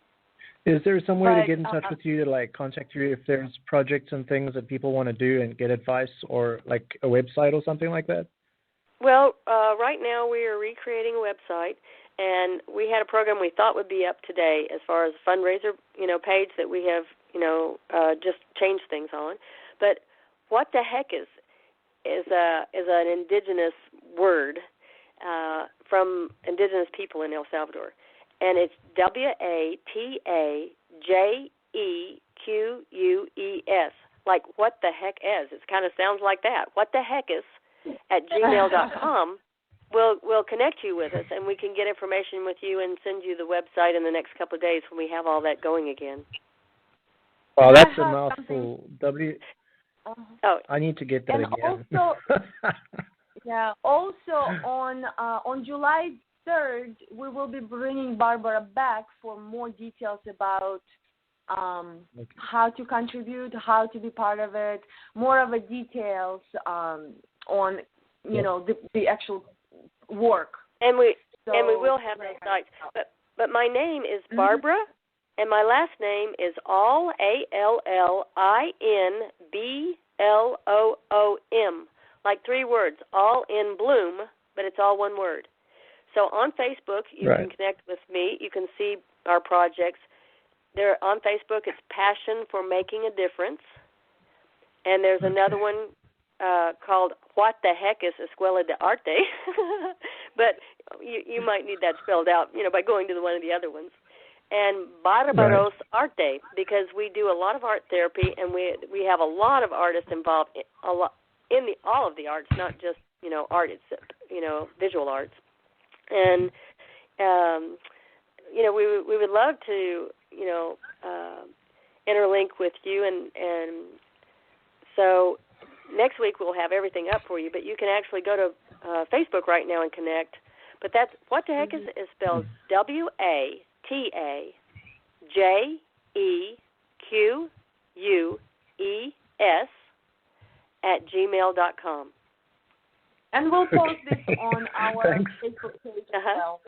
Is there some way to get in touch with you, to contact you if there's projects and things that people want to do and get advice, or like a website or something like that? Well, right now we are recreating a website, and we had a program we thought would be up today as far as a fundraiser, page that we have, just changed things on. But what the heck is an indigenous word from indigenous people in El Salvador, and it's WATAJEQUES, like what the heck is. It kind of sounds like that. What the heck is at gmail.com. We'll connect you with us, and we can get information with you and send you the website in the next couple of days when we have all that going again. Well, that's a mouthful. I need to get that and again. Also on July 3rd, we will be bringing Barbara back for more details about how to contribute, how to be part of it, more of the details on the actual work. And we will have those sites. But my name is Barbara, and my last name is Allinbloom, like 3 words, all in bloom, but it's all one word. So on Facebook, you can connect with me. You can see our projects. There on Facebook, it's Passion for Making a Difference. And there's another one called What the Heck is Escuela de Arte? But you might need that spelled out, by going to one of the other ones. And Barbaros Arte, because we do a lot of art therapy, and we have a lot of artists involved in all of the arts, not just art, it's visual arts. And we would love to interlink with you, and so next week we'll have everything up for you. But you can actually go to Facebook right now and connect. But that's what the heck is spelled WATAJEQUES @gmail.com. And we'll post this on our Facebook page as well.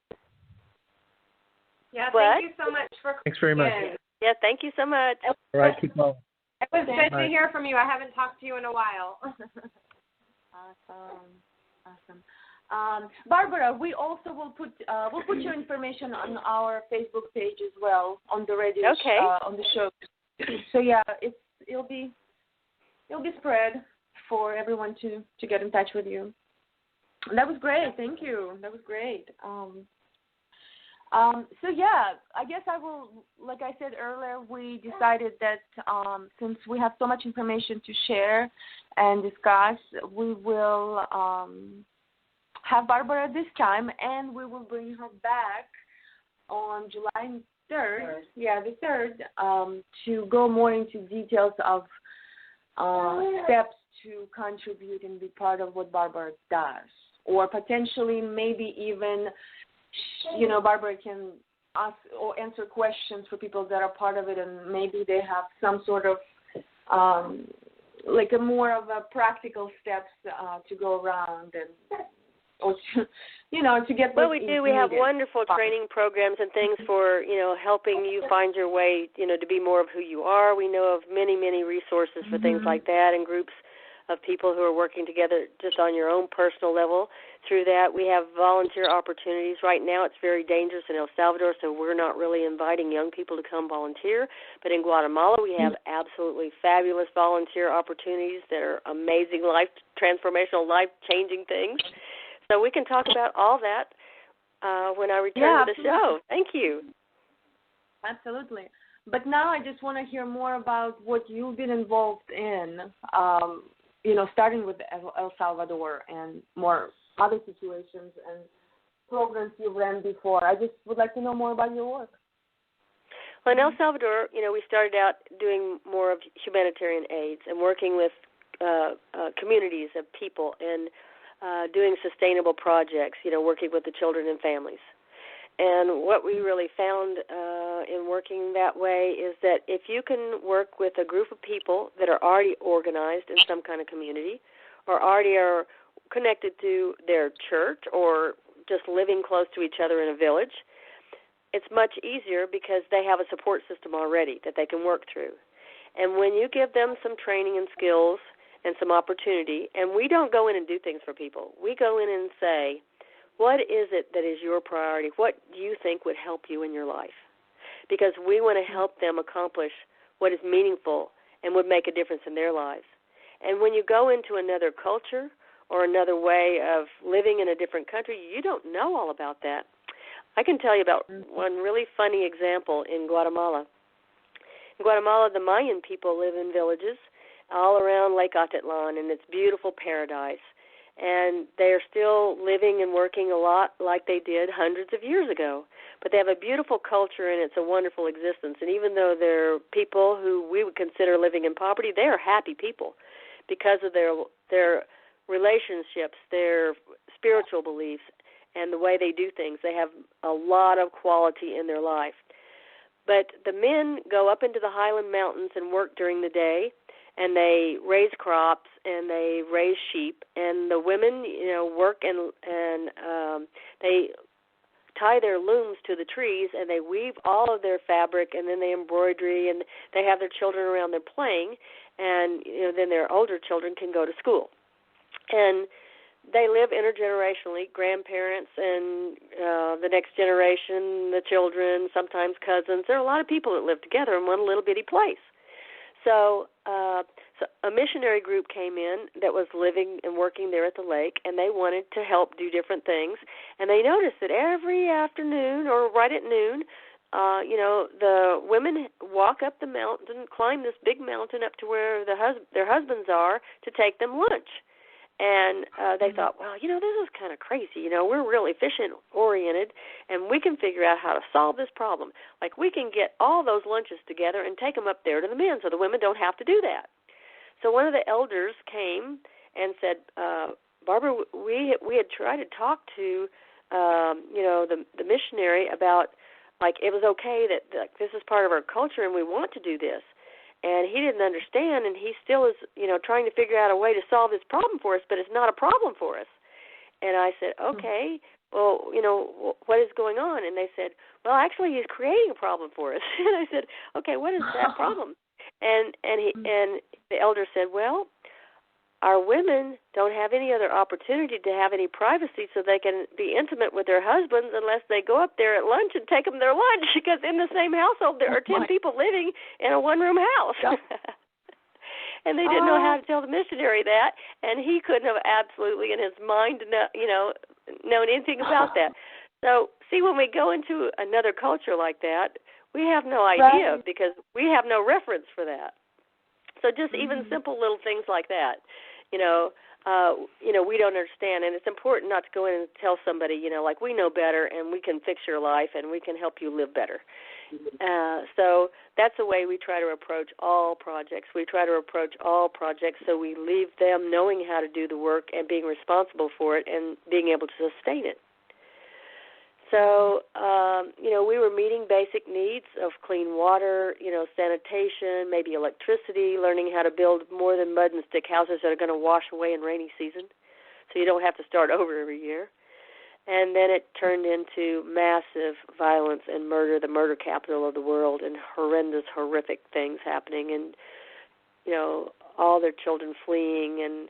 Yeah, thank you so much for Thanks very much. Yeah, thank you so much. All right, keep going. It was good to hear from you. I haven't talked to you in a while. Awesome. Barbara, we also will put your information on our Facebook page as well on the radio on the show. So yeah, it'll be spread for everyone to get in touch with you. That was great. Thank you. That was great. So yeah, I guess I will, like I said earlier, we decided that since we have so much information to share and discuss, we will have Barbara this time, and we will bring her back on July 3rd. Yeah, the 3rd, to go more into details of steps to contribute and be part of what Barbara does, or potentially maybe even, Barbara can ask or answer questions for people that are part of it, and maybe they have some sort of like a more of a practical steps to go around and or to get. Well, we do. We have wonderful training programs and things for helping you find your way to be more of who you are. We know of many resources for things like that, and groups of people who are working together just on your own personal level. Through that, we have volunteer opportunities. Right now, it's very dangerous in El Salvador, so we're not really inviting young people to come volunteer. But in Guatemala, we have absolutely fabulous volunteer opportunities that are amazing, transformational, life-changing things. So we can talk about all that when I return to the show. Thank you. Absolutely. But now I just want to hear more about what you've been involved in, starting with El Salvador and more other situations and programs you ran before. I just would like to know more about your work. Well, in El Salvador, we started out doing more of humanitarian aids and working with communities of people and doing sustainable projects, working with the children and families. And what we really found in working that way is that if you can work with a group of people that are already organized in some kind of community or already are connected to their church or just living close to each other in a village, it's much easier because they have a support system already that they can work through. And when you give them some training and skills and some opportunity, and we don't go in and do things for people. We go in and say, what is it that is your priority? What do you think would help you in your life? Because we want to help them accomplish what is meaningful and would make a difference in their lives. And when you go into another culture or another way of living in a different country, you don't know all about that. I can tell you about one really funny example in Guatemala. In Guatemala, the Mayan people live in villages all around Lake Atitlan, and it's beautiful paradise. And they are still living and working a lot like they did hundreds of years ago. But they have a beautiful culture, and it's a wonderful existence. And even though they're people who we would consider living in poverty, they are happy people because of their relationships, their spiritual beliefs, and the way they do things. They have a lot of quality in their life. But the men go up into the highland mountains and work during the day, and they raise crops and they raise sheep, and the women, work and they tie their looms to the trees, and they weave all of their fabric, and then they embroidery, and they have their children around there playing, and then their older children can go to school. And they live intergenerationally, grandparents and the next generation, the children, sometimes cousins. There are a lot of people that live together in one little bitty place. So a missionary group came in that was living and working there at the lake, and they wanted to help do different things. And they noticed that every afternoon or right at noon, the women walk up the mountain, climb this big mountain up to where their husbands are to take them lunch. And they thought, well, this is kind of crazy. We're really efficient-oriented, and we can figure out how to solve this problem. Like, we can get all those lunches together and take them up there to the men so the women don't have to do that. So one of the elders came and said, Barbara, we had tried to talk to, the missionary about, like, it was okay that this is part of our culture and we want to do this. And he didn't understand, and he still is, trying to figure out a way to solve this problem for us, but it's not a problem for us. And I said, okay, well, what is going on? And they said, well, actually, he's creating a problem for us. And I said, okay, what is that problem? And the elder said, well, our women don't have any other opportunity to have any privacy so they can be intimate with their husbands unless they go up there at lunch and take them their lunch, because in the same household there are 10 people living in a one-room house. Yep. And they didn't know how to tell the missionary that, and he couldn't have absolutely in his mind known anything about that. So, see, when we go into another culture like that, we have no idea because we have no reference for that. So just even simple little things like that, we don't understand, and it's important not to go in and tell somebody, like we know better and we can fix your life and we can help you live better. So that's the way we try to approach all projects. We try to approach all projects so we leave them knowing how to do the work and being responsible for it and being able to sustain it. So, we were meeting basic needs of clean water, sanitation, maybe electricity, learning how to build more than mud and stick houses that are going to wash away in rainy season so you don't have to start over every year. And then it turned into massive violence and murder, the murder capital of the world, and horrendous, horrific things happening, and, all their children fleeing, and,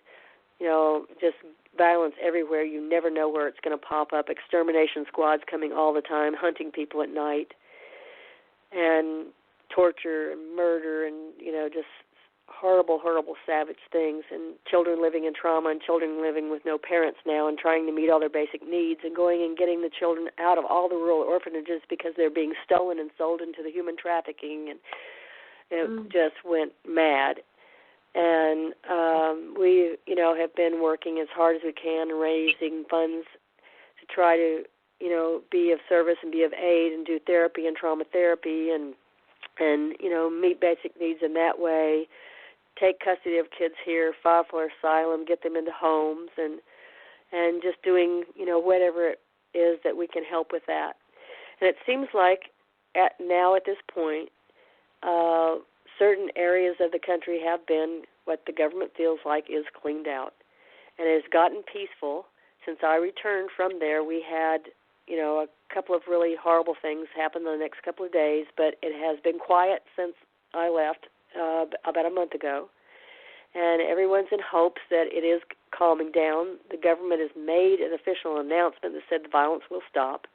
just violence everywhere. You never know where it's going to pop up. Extermination squads coming all the time, hunting people at night, and torture and murder and, just horrible, horrible, savage things, and children living in trauma and children living with no parents now and trying to meet all their basic needs and going and getting the children out of all the rural orphanages because they're being stolen and sold into the human trafficking, and it just went mad. And we, have been working as hard as we can, raising funds to try to, be of service and be of aid and do therapy and trauma therapy and meet basic needs in that way, take custody of kids here, file for asylum, get them into homes, and just doing, whatever it is that we can help with that. And it seems like at this point, certain areas of the country have been what the government feels like is cleaned out. And it has gotten peaceful. Since I returned from there, we had, a couple of really horrible things happen in the next couple of days, but it has been quiet since I left about a month ago. And everyone's in hopes that it is calming down. The government has made an official announcement that said the violence will stop.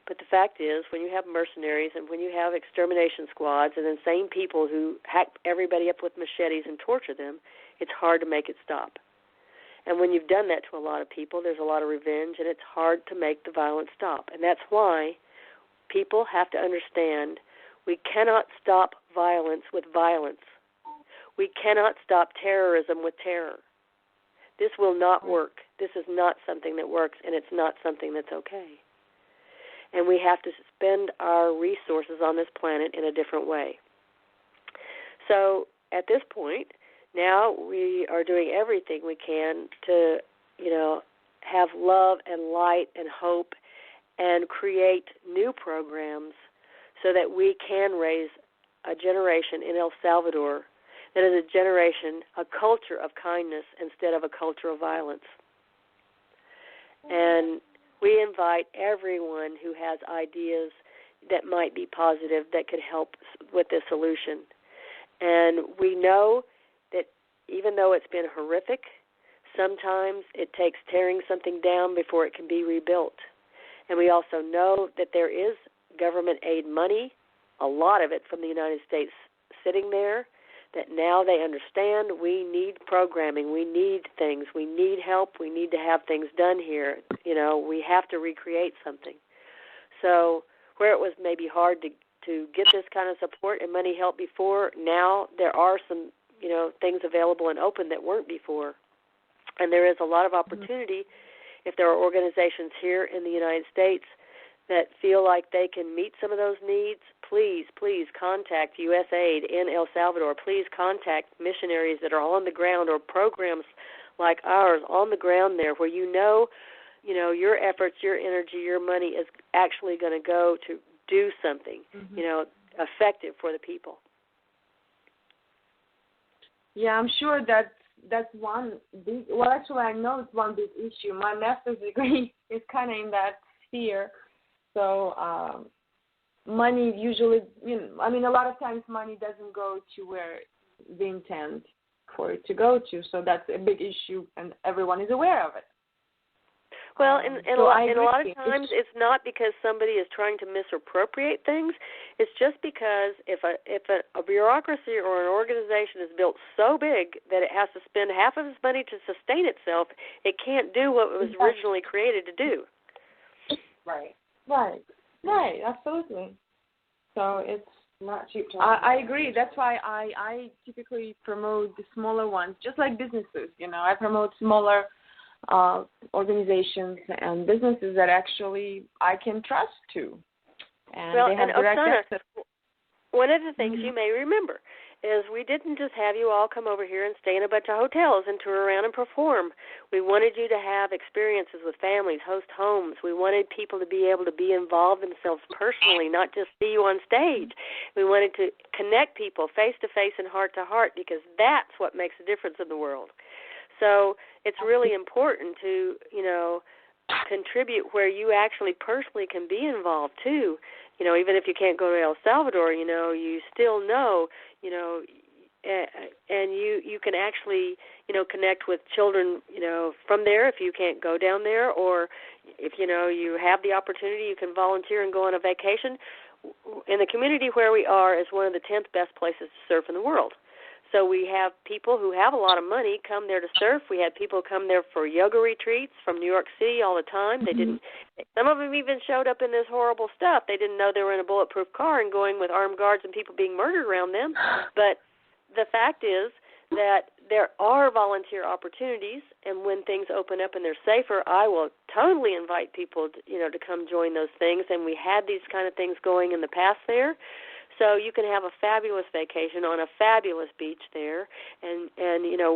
But the fact is, when you have mercenaries and when you have extermination squads and insane people who hack everybody up with machetes and torture them, it's hard to make it stop. And when you've done that to a lot of people, there's a lot of revenge, and it's hard to make the violence stop. And that's why people have to understand we cannot stop violence with violence. We cannot stop terrorism with terror. This will not work. This is not something that works, and it's not something that's okay. And we have to spend our resources on this planet in a different way. So at this point, now we are doing everything we can to, have love and light and hope and create new programs so that we can raise a generation in El Salvador that is a generation, a culture of kindness instead of a culture of violence. And we invite everyone who has ideas that might be positive that could help with this solution. And we know that even though it's been horrific, sometimes it takes tearing something down before it can be rebuilt. And we also know that there is government aid money, a lot of it from the United States sitting there, that now they understand we need programming, we need things, we need help, we need to have things done here. We have to recreate something. So where it was maybe hard to get this kind of support and money help before, now there are some, things available and open that weren't before. And there is a lot of opportunity if there are organizations here in the United States that feel like they can meet some of those needs. Please contact USAID in El Salvador. Please contact missionaries that are on the ground or programs like ours on the ground there where your efforts, your energy, your money is actually going to go to do something, effective for the people. Yeah, I'm sure that one big. Well, actually, I know it's one big issue. My master's degree is kind of in that sphere. So money usually, I mean, a lot of times money doesn't go to where they intend for it to go to. So that's a big issue, and everyone is aware of it. Well, and a lot of times it's not because somebody is trying to misappropriate things. It's just because if a bureaucracy or an organization is built so big that it has to spend half of its money to sustain itself, it can't do what it was originally created to do. Right, absolutely. So it's not cheap. I agree. That's why I typically promote the smaller ones, just like businesses. I promote smaller organizations and businesses that actually I can trust to. And they have direct Oksana, access. One of the things you may remember is we didn't just have you all come over here and stay in a bunch of hotels and tour around and perform. We wanted you to have experiences with families, host homes. We wanted people to be able to be involved themselves personally, not just see you on stage. We wanted to connect people face to face and heart to heart, because that's what makes a difference in the world. So it's really important to, contribute where you actually personally can be involved too. Even if you can't go to El Salvador, you still know, and you can actually, connect with children, from there if you can't go down there, or if, you have the opportunity, you can volunteer and go on a vacation. In the community where we are is one of the 10th best places to surf in the world. So we have people who have a lot of money come there to surf. We had people come there for yoga retreats from New York City all the time. They didn't. Some of them even showed up in this horrible stuff. They didn't know they were in a bulletproof car and going with armed guards and people being murdered around them. But the fact is that there are volunteer opportunities, and when things open up and they're safer, I will totally invite people to come join those things. And we had these kind of things going in the past there. So you can have a fabulous vacation on a fabulous beach there, and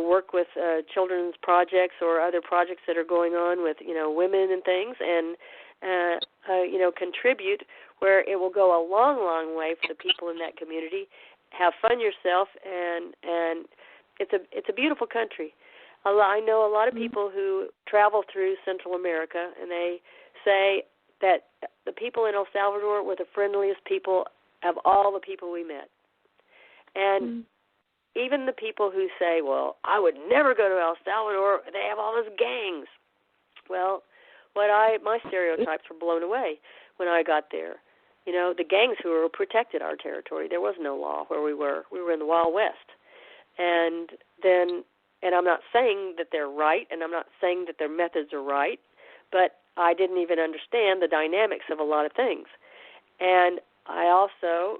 work with children's projects or other projects that are going on with women and things, and contribute where it will go a long, long way for the people in that community. Have fun yourself, and it's a beautiful country. I know a lot of people who travel through Central America, and they say that the people in El Salvador were the friendliest people of all the people we met. And even the people who say, well, I would never go to El Salvador, they have all those gangs. Well, my stereotypes were blown away when I got there. The gangs who were protected our territory. There was no law where we were. We were in the Wild West. And I'm not saying that they're right, and I'm not saying that their methods are right, but I didn't even understand the dynamics of a lot of things. And I also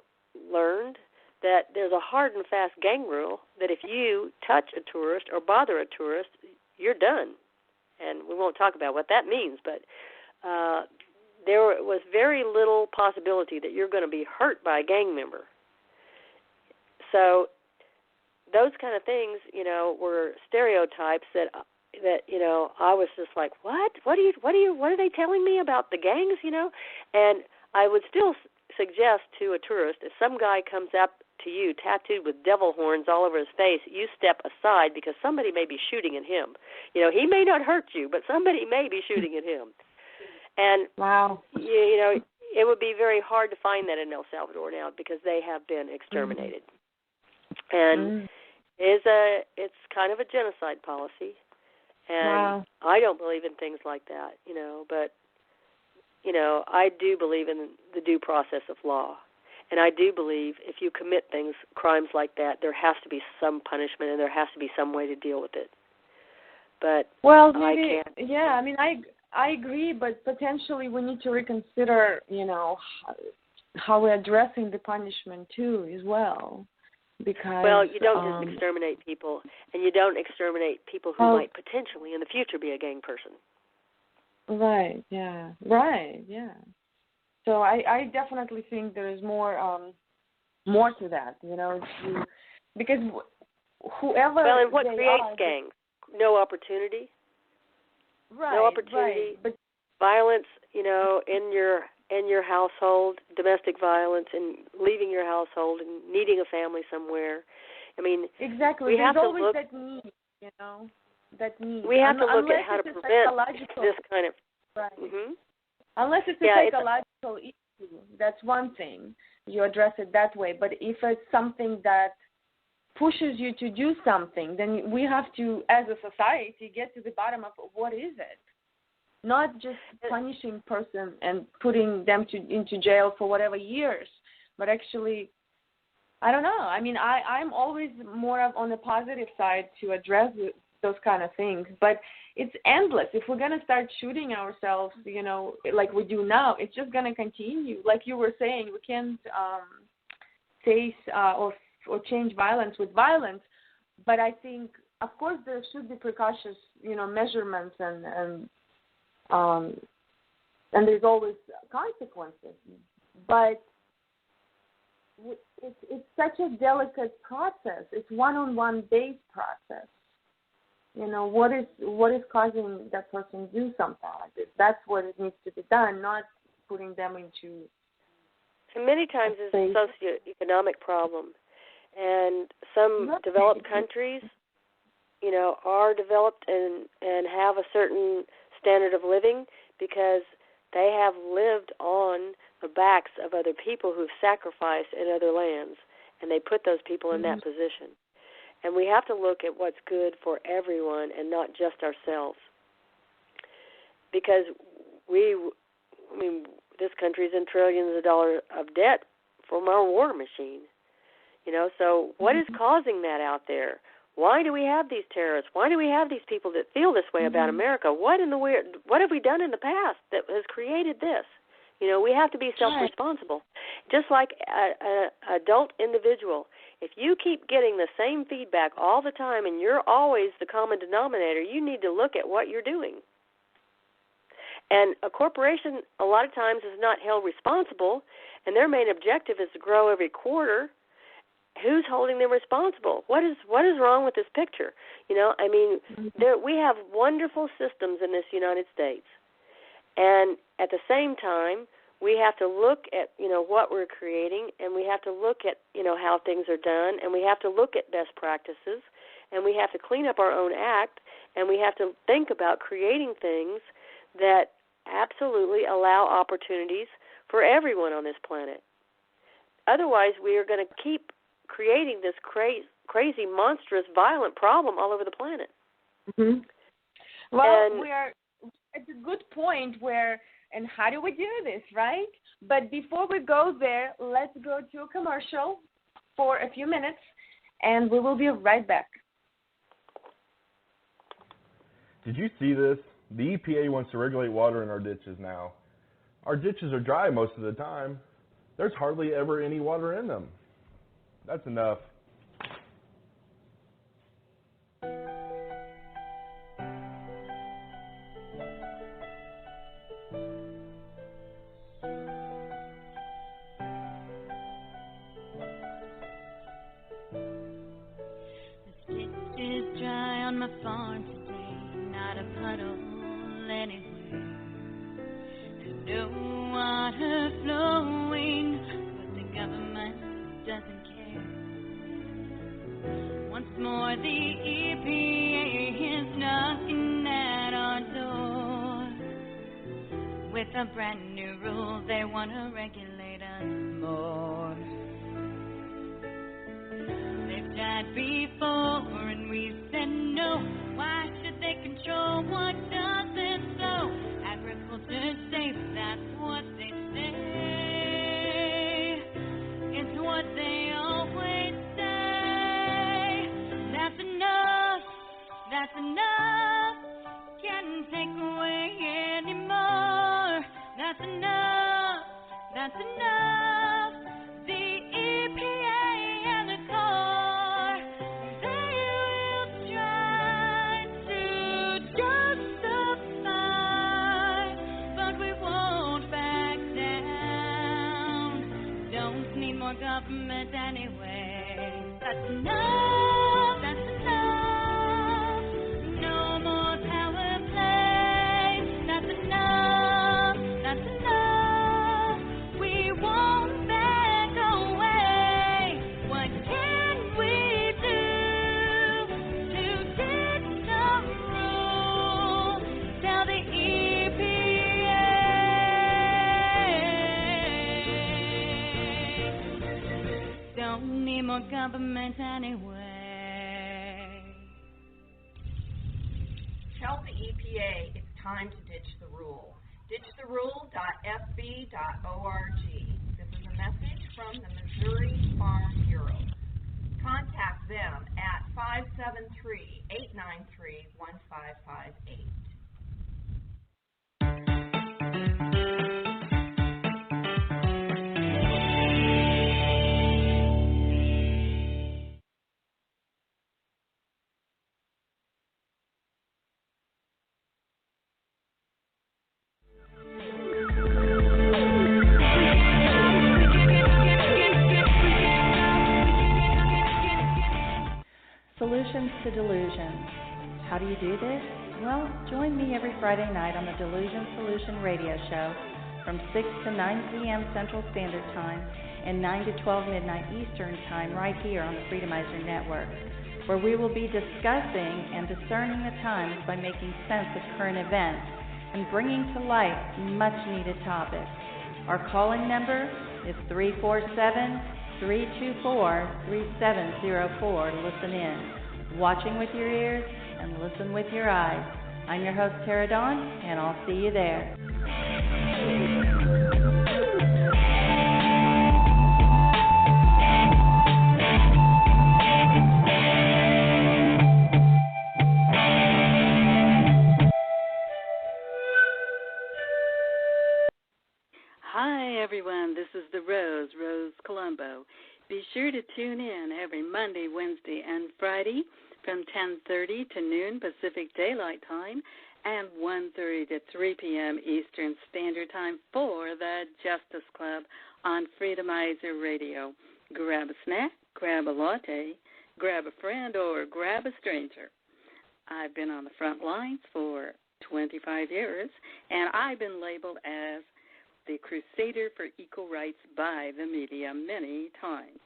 learned that there's a hard and fast gang rule that if you touch a tourist or bother a tourist, you're done. And we won't talk about what that means, but there was very little possibility that you're going to be hurt by a gang member. So those kind of things, were stereotypes that I was just like, what? What are they telling me about the gangs? And I would still suggest to a tourist, if some guy comes up to you tattooed with devil horns all over his face, you step aside, because somebody may be shooting at him. He may not hurt you, but somebody may be shooting at him. And it would be very hard to find that in El Salvador now, because they have been exterminated. And it's kind of a genocide policy. And I don't believe in things like that, but I do believe in the due process of law. And I do believe if you commit crimes like that, there has to be some punishment and there has to be some way to deal with it. But maybe, I can't. Yeah, I mean, I agree, but potentially we need to reconsider, how we're addressing the punishment too as well. Because you don't just exterminate people, and you don't exterminate people who might potentially in the future be a gang person. Right, yeah. So I definitely think there is more to that, because whoever. Well, and what creates gangs? No opportunity. Right. No opportunity. Right. But violence, in your household, domestic violence, and leaving your household and needing a family somewhere. I mean, exactly. We have There's to always look. That need. you know, that need. We have to look at how to prevent this kind of. Right. Mm-hmm. Unless it's a psychological issue, that's one thing. You address it that way. But if it's something that pushes you to do something, then we have to, as a society, get to the bottom of what is it. Not just punishing person and putting them into jail for whatever years, but actually, I don't know. I mean, I'm always more on the positive side to address those kind of things. But it's endless. If we're going to start shooting ourselves, you know, like we do now, it's just going to continue. Like you were saying, we can't face or change violence with violence. But I think, of course, there should be precautious, you know, measurements and there's always consequences. But it's such a delicate process. It's one-on-one based process. You know, what is causing that person to do something like this? That's what it needs to be done, not putting them into. And many times it's a socioeconomic problem. And some developed countries, you know, are developed and have a certain standard of living because they have lived on the backs of other people who've sacrificed in other lands, and they put those people in that position. And we have to look at what's good for everyone and not just ourselves. Because this country's in trillions of dollars of debt from our war machine. You know, so what is causing that out there? Why do we have these terrorists? Why do we have these people that feel this way about America? What have we done in the past that has created this? You know, we have to be self-responsible. Just like an adult individual, if you keep getting the same feedback all the time and you're always the common denominator, you need to look at what you're doing. And a corporation, a lot of times, is not held responsible, and their main objective is to grow every quarter. Who's holding them responsible? What is wrong with this picture? You know, I mean, we have wonderful systems in this United States. And at the same time, we have to look at, you know, what we're creating, and we have to look at, you know, how things are done, and we have to look at best practices, and we have to clean up our own act, and we have to think about creating things that absolutely allow opportunities for everyone on this planet. Otherwise, we are going to keep creating this crazy, monstrous, violent problem all over the planet. Mm-hmm. Well, we are at a good point where, and how do we do this, right? But before we go there, let's go to a commercial for a few minutes, and we will be right back. Did you see this? The EPA wants to regulate water in our ditches now. Our ditches are dry most of the time. There's hardly ever any water in them. That's enough. A brand new rule, they want to regulate us more. They've tried before and we said no. Why should they control what doesn't flow? Agriculture's safe, that's what they say. It's what they always say. That's enough, that's enough. Can't take away anymore. That's enough, that's enough. The EPA and the Corps, they will try to justify, but we won't back down. Don't need more government anyway. That's enough, that's enough. No more power plays. That's enough. What can we do to dig more compliments anyway. Tell the EPA it's time to ditch the rule. Ditchtherule.fb.org. This is a message from the Missouri Farm Bureau. Contact them at 573-893-1558. Solutions to Delusions. How do you do this? Well, join me every Friday night on the Delusion Solution radio show from 6 to 9 p.m. Central Standard Time and 9 to 12 midnight Eastern Time right here on the Freedomizer Network, where we will be discussing and discerning the times by making sense of current events and bringing to light much-needed topics. Our calling number is 347-324-3704 to listen in. Watching with your ears and listen with your eyes. I'm your host, Tara Dawn, and I'll see you there. Hi, everyone. This is the Rose Colombo. Be sure to tune in every Monday, Wednesday, and Friday from 10:30 to noon Pacific Daylight Time and 1:30 to 3 p.m. Eastern Standard Time for the Justice Club on Freedomizer Radio. Grab a snack, grab a latte, grab a friend, or grab a stranger. I've been on the front lines for 25 years, and I've been labeled as the crusader for equal rights by the media many times.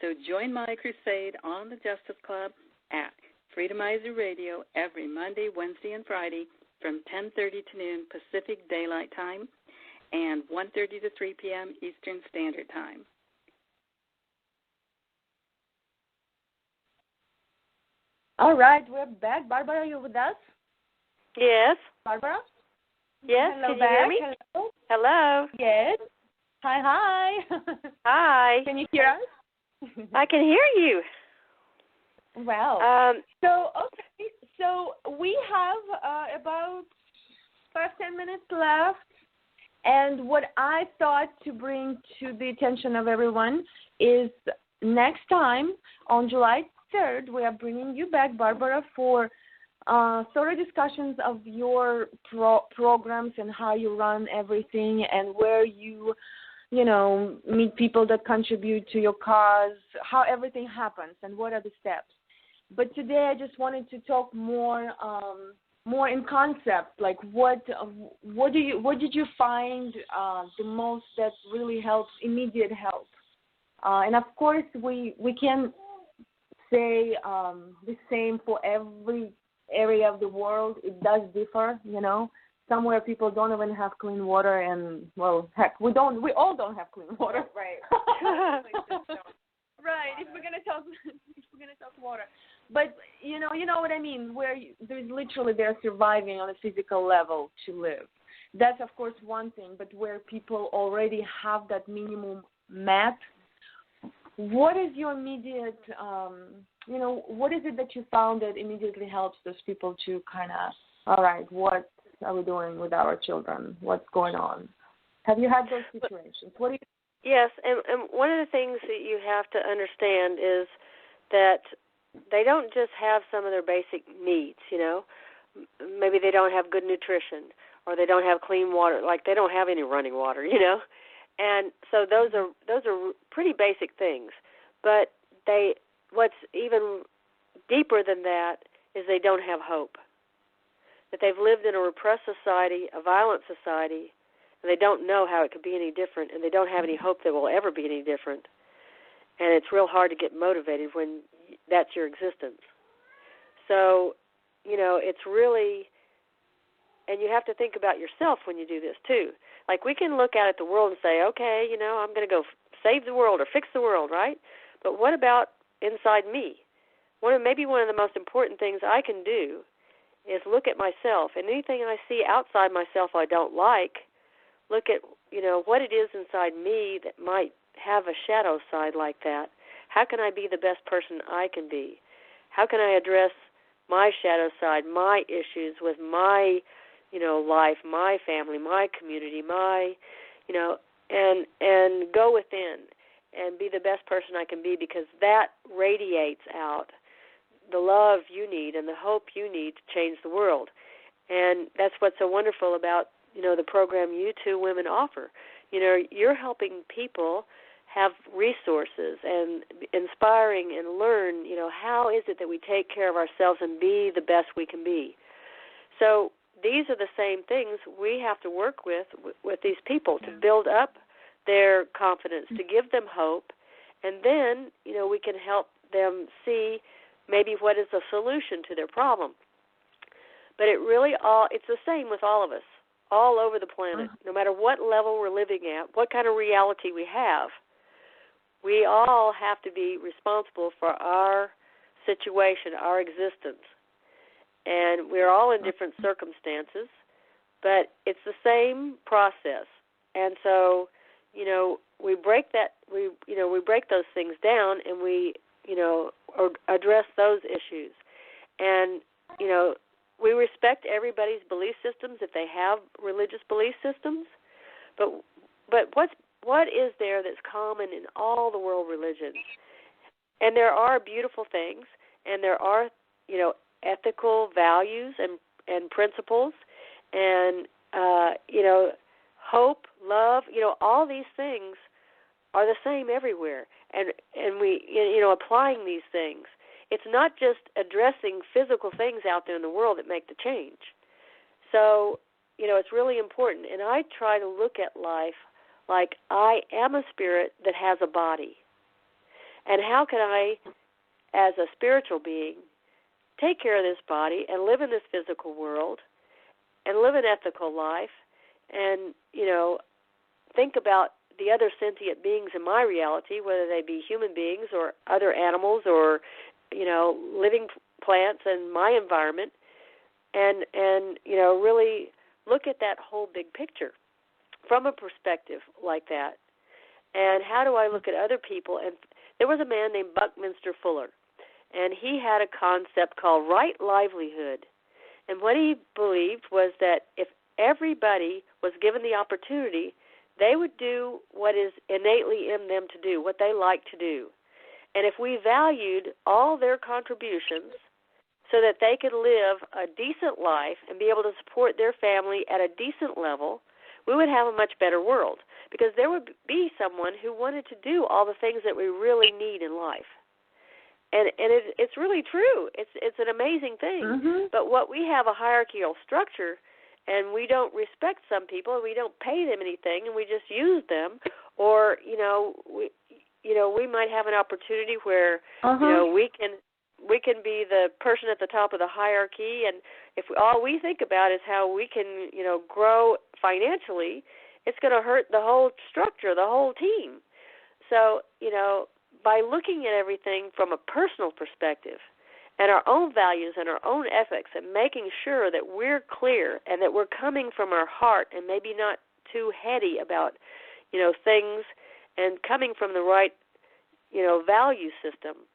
So join my crusade on the Justice Club at Freedomizer Radio every Monday, Wednesday, and Friday from 10:30 to noon Pacific Daylight Time and 1:30 to 3 p.m. Eastern Standard Time. All right, we're back. Barbara, are you with us? Yes. Barbara? Yes, hello can you back. hear me? Hello. Hello. Yes. Hi. Hi. Can you hear us? I can hear you. Well, so we have about 5-10 minutes left, and what I thought to bring to the attention of everyone is next time on July 3rd, we are bringing you back, Barbara, for sort of discussions of your programs and how you run everything and where you meet people that contribute to your cause, how everything happens and what are the steps. But today I just wanted to talk more in concept, like what did you find the most that really helps, immediate help? And of course we can't say the same for every area of the world. It does differ, Somewhere people don't even have clean water, and well, heck, we all don't have clean water. Right. Right. If we're gonna talk water, but you know what I mean. Where they're surviving on a physical level to live. That's of course one thing. But where people already have that minimum met, what is your immediate? What is it that you found that immediately helps those people to kind of, all right, what are we doing with our children? What's going on? Have you had those situations? What do you? Yes, and one of the things that you have to understand is that they don't just have some of their basic needs, Maybe they don't have good nutrition, or they don't have clean water, like they don't have any running water, And so those are pretty basic things. But what's even deeper than that is they don't have hope. That they've lived in a repressed society, a violent society, and they don't know how it could be any different, and they don't have any hope that it will ever be any different. And it's real hard to get motivated when that's your existence. So, it's really, and you have to think about yourself when you do this too. Like we can look out at the world and say, okay, I'm going to go save the world or fix the world, right? but what about inside me? Maybe one of the most important things I can do is look at myself, and anything I see outside myself I don't like, look at, what it is inside me that might have a shadow side like that. How can I be the best person I can be? How can I address my shadow side, my issues with my, life, my family, my community, and go within and be the best person I can be, because that radiates out the love you need and the hope you need to change the world. And that's what's so wonderful about, the program you two women offer. You're helping people have resources and inspiring and learn, how is it that we take care of ourselves and be the best we can be. So these are the same things we have to work with these people to build up their confidence, to give them hope, and then, we can help them see maybe what is the solution to their problem. But it's the same with all of us, all over the planet, no matter what level we're living at, what kind of reality we have. We all have to be responsible for our situation, our existence. And we're all in different circumstances, but it's the same process. And so, we break those things down, and we, address those issues. And, we respect everybody's belief systems if they have religious belief systems, but what is there that's common in all the world religions? And there are beautiful things, and there are, ethical values and principles, and, hope, love, all these things are the same everywhere. And we, applying these things. It's not just addressing physical things out there in the world that make the change. So, it's really important. And I try to look at life like I am a spirit that has a body. And how can I, as a spiritual being, take care of this body and live in this physical world and live an ethical life and, think about the other sentient beings in my reality, whether they be human beings or other animals or, living plants in my environment, and really look at that whole big picture from a perspective like that. And how do I look at other people? And there was a man named Buckminster Fuller, and he had a concept called right livelihood. And what he believed was that if everybody was given the opportunity, they would do what is innately in them to do, what they like to do. And if we valued all their contributions so that they could live a decent life and be able to support their family at a decent level, we would have a much better world, because there would be someone who wanted to do all the things that we really need in life. And it's really true. It's an amazing thing. But what we have a hierarchical structure, and we don't respect some people, and we don't pay them anything, and we just use them, or we might have an opportunity where we can be the person at the top of the hierarchy, and if all we think about is how we can grow financially, it's going to hurt the whole structure, the whole team. So by looking at everything from a personal perspective and our own values and our own ethics, and making sure that we're clear and that we're coming from our heart and maybe not too heady about things, and coming from the right value system,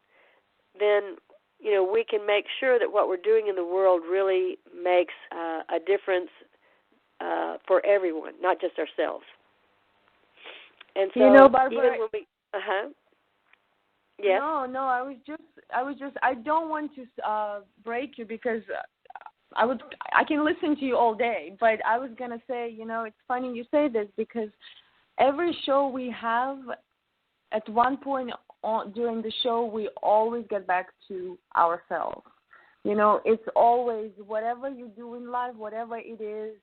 then we can make sure that what we're doing in the world really makes a difference for everyone, not just ourselves. And so Barbara, even when we yes. No, I was just I don't want to break you, because I can listen to you all day, but I was going to say, it's funny you say this, because every show we have, at one point during the show, we always get back to ourselves. It's always, whatever you do in life, whatever it is,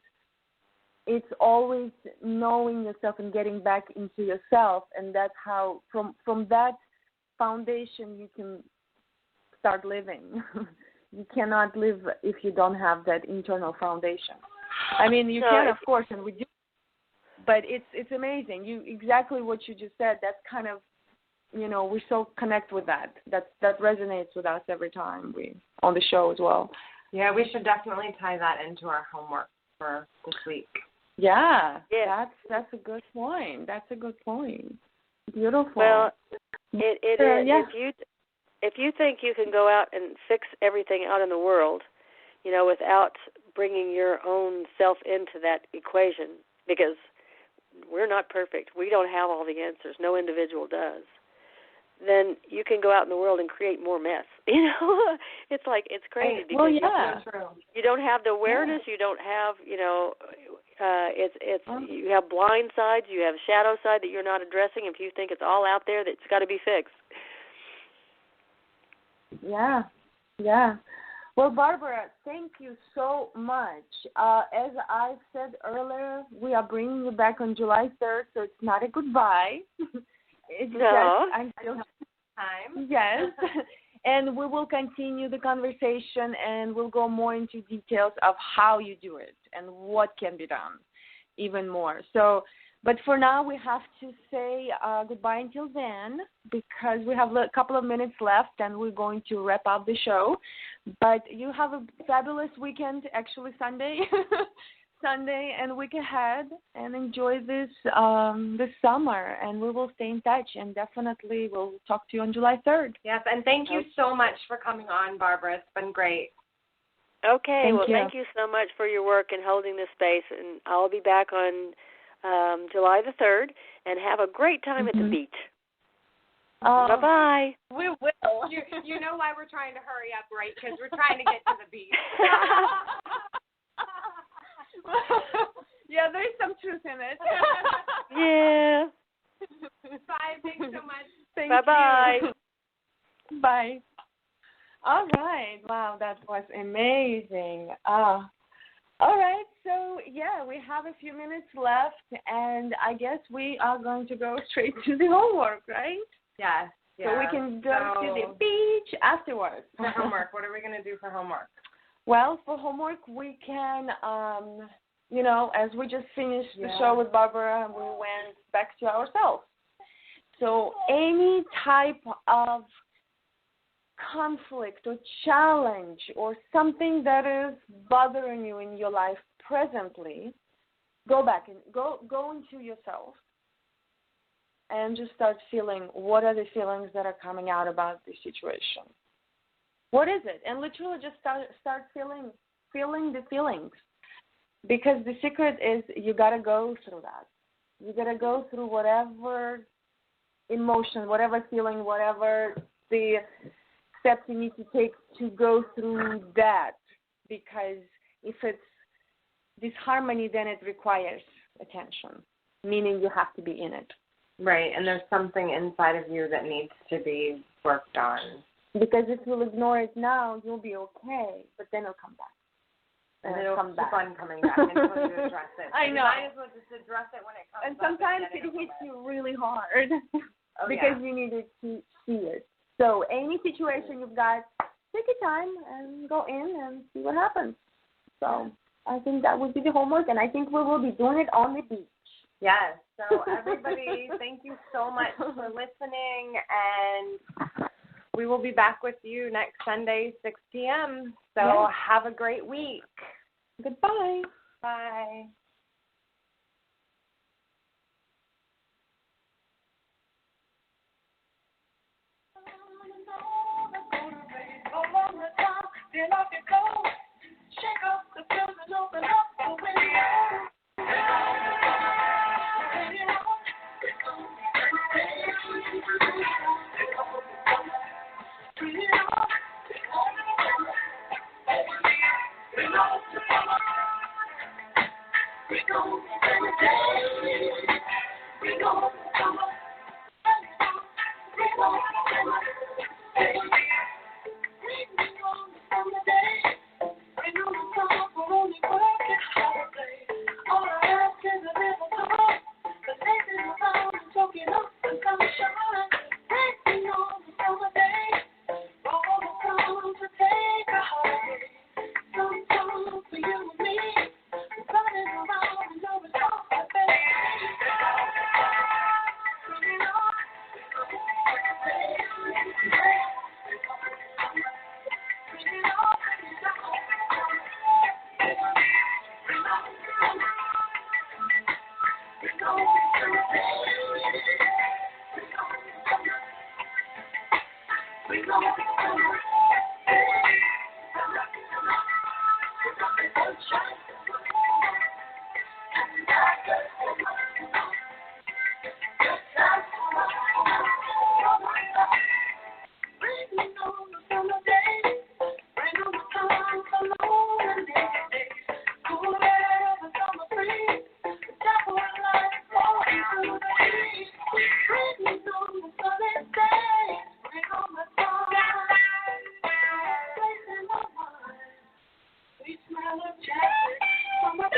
it's always knowing yourself and getting back into yourself. And that's how, from that foundation, you can start living. You cannot live if you don't have that internal foundation. I mean, you can, of course, and we do. But it's amazing. Exactly what you just said. That's kind of we so connect with that. That resonates with us every time we on the show as well. Yeah, we should definitely tie that into our homework for this week. Yeah. That's a good point. Beautiful. Well, it is. If you think you can go out and fix everything out in the world, without bringing your own self into that equation, because we're not perfect. We don't have all the answers. No individual does. Then you can go out in the world and create more mess. It's like, it's crazy because you don't have the awareness. You don't have, you have blind sides. You have shadow side that you're not addressing. If you think it's all out there, that's got to be fixed. Yeah. Well, Barbara, thank you so much. As I said earlier, we are bringing you back on July 3rd, so it's not a goodbye. It's just until time. Yes. And we will continue the conversation, and we'll go more into details of how you do it and what can be done even more. So, but for now, we have to say goodbye until then, because we have a couple of minutes left, and we're going to wrap up the show. But you have a fabulous weekend, actually Sunday, and week ahead, and enjoy this summer. And we will stay in touch, and definitely we'll talk to you on July 3rd. Yes, and thank you so much for coming on, Barbara. It's been great. Okay, thank you so much for your work and holding this space. And I'll be back on July the 3rd, and have a great time at the beach. Bye-bye. We will. You know why we're trying to hurry up, right? Because we're trying to get to the beach. Yeah, there's some truth in it. Yeah. Bye. Thanks so much. Bye-bye. Bye. All right. Wow, that was amazing. All right. So, we have a few minutes left, and I guess we are going to go straight to the homework, right? Yes. So we can go to the beach afterwards. For homework, what are we going to do for homework? Well, for homework, we can, as we just finished the show with Barbara, we went back to ourselves. So any type of conflict or challenge or something that is bothering you in your life presently, go back and go into yourself and just start feeling what are the feelings that are coming out about the situation. What is it? And literally just start feeling the feelings. Because the secret is you got to go through that. You got to go through whatever emotion, whatever feeling, whatever the steps you need to take to go through that. Because if it's disharmony, then it requires attention, meaning you have to be in it. Right, and there's something inside of you that needs to be worked on. Because if you'll ignore it now, you'll be okay, but then it'll come back. And it'll keep on coming back until you address it. I know. You might as well just address it when it comes and up. And sometimes it hits you really hard because you needed to see it. So any situation you've got, take your time and go in and see what happens. So I think that would be the homework, and I think we will be doing it on the beach. Yes. So everybody, thank you so much for listening, and we will be back with you next Sunday, 6 p.m. So have a great week. Goodbye. Bye. Then off you go. Shake up the feels and open up the window. We smell of jacket from a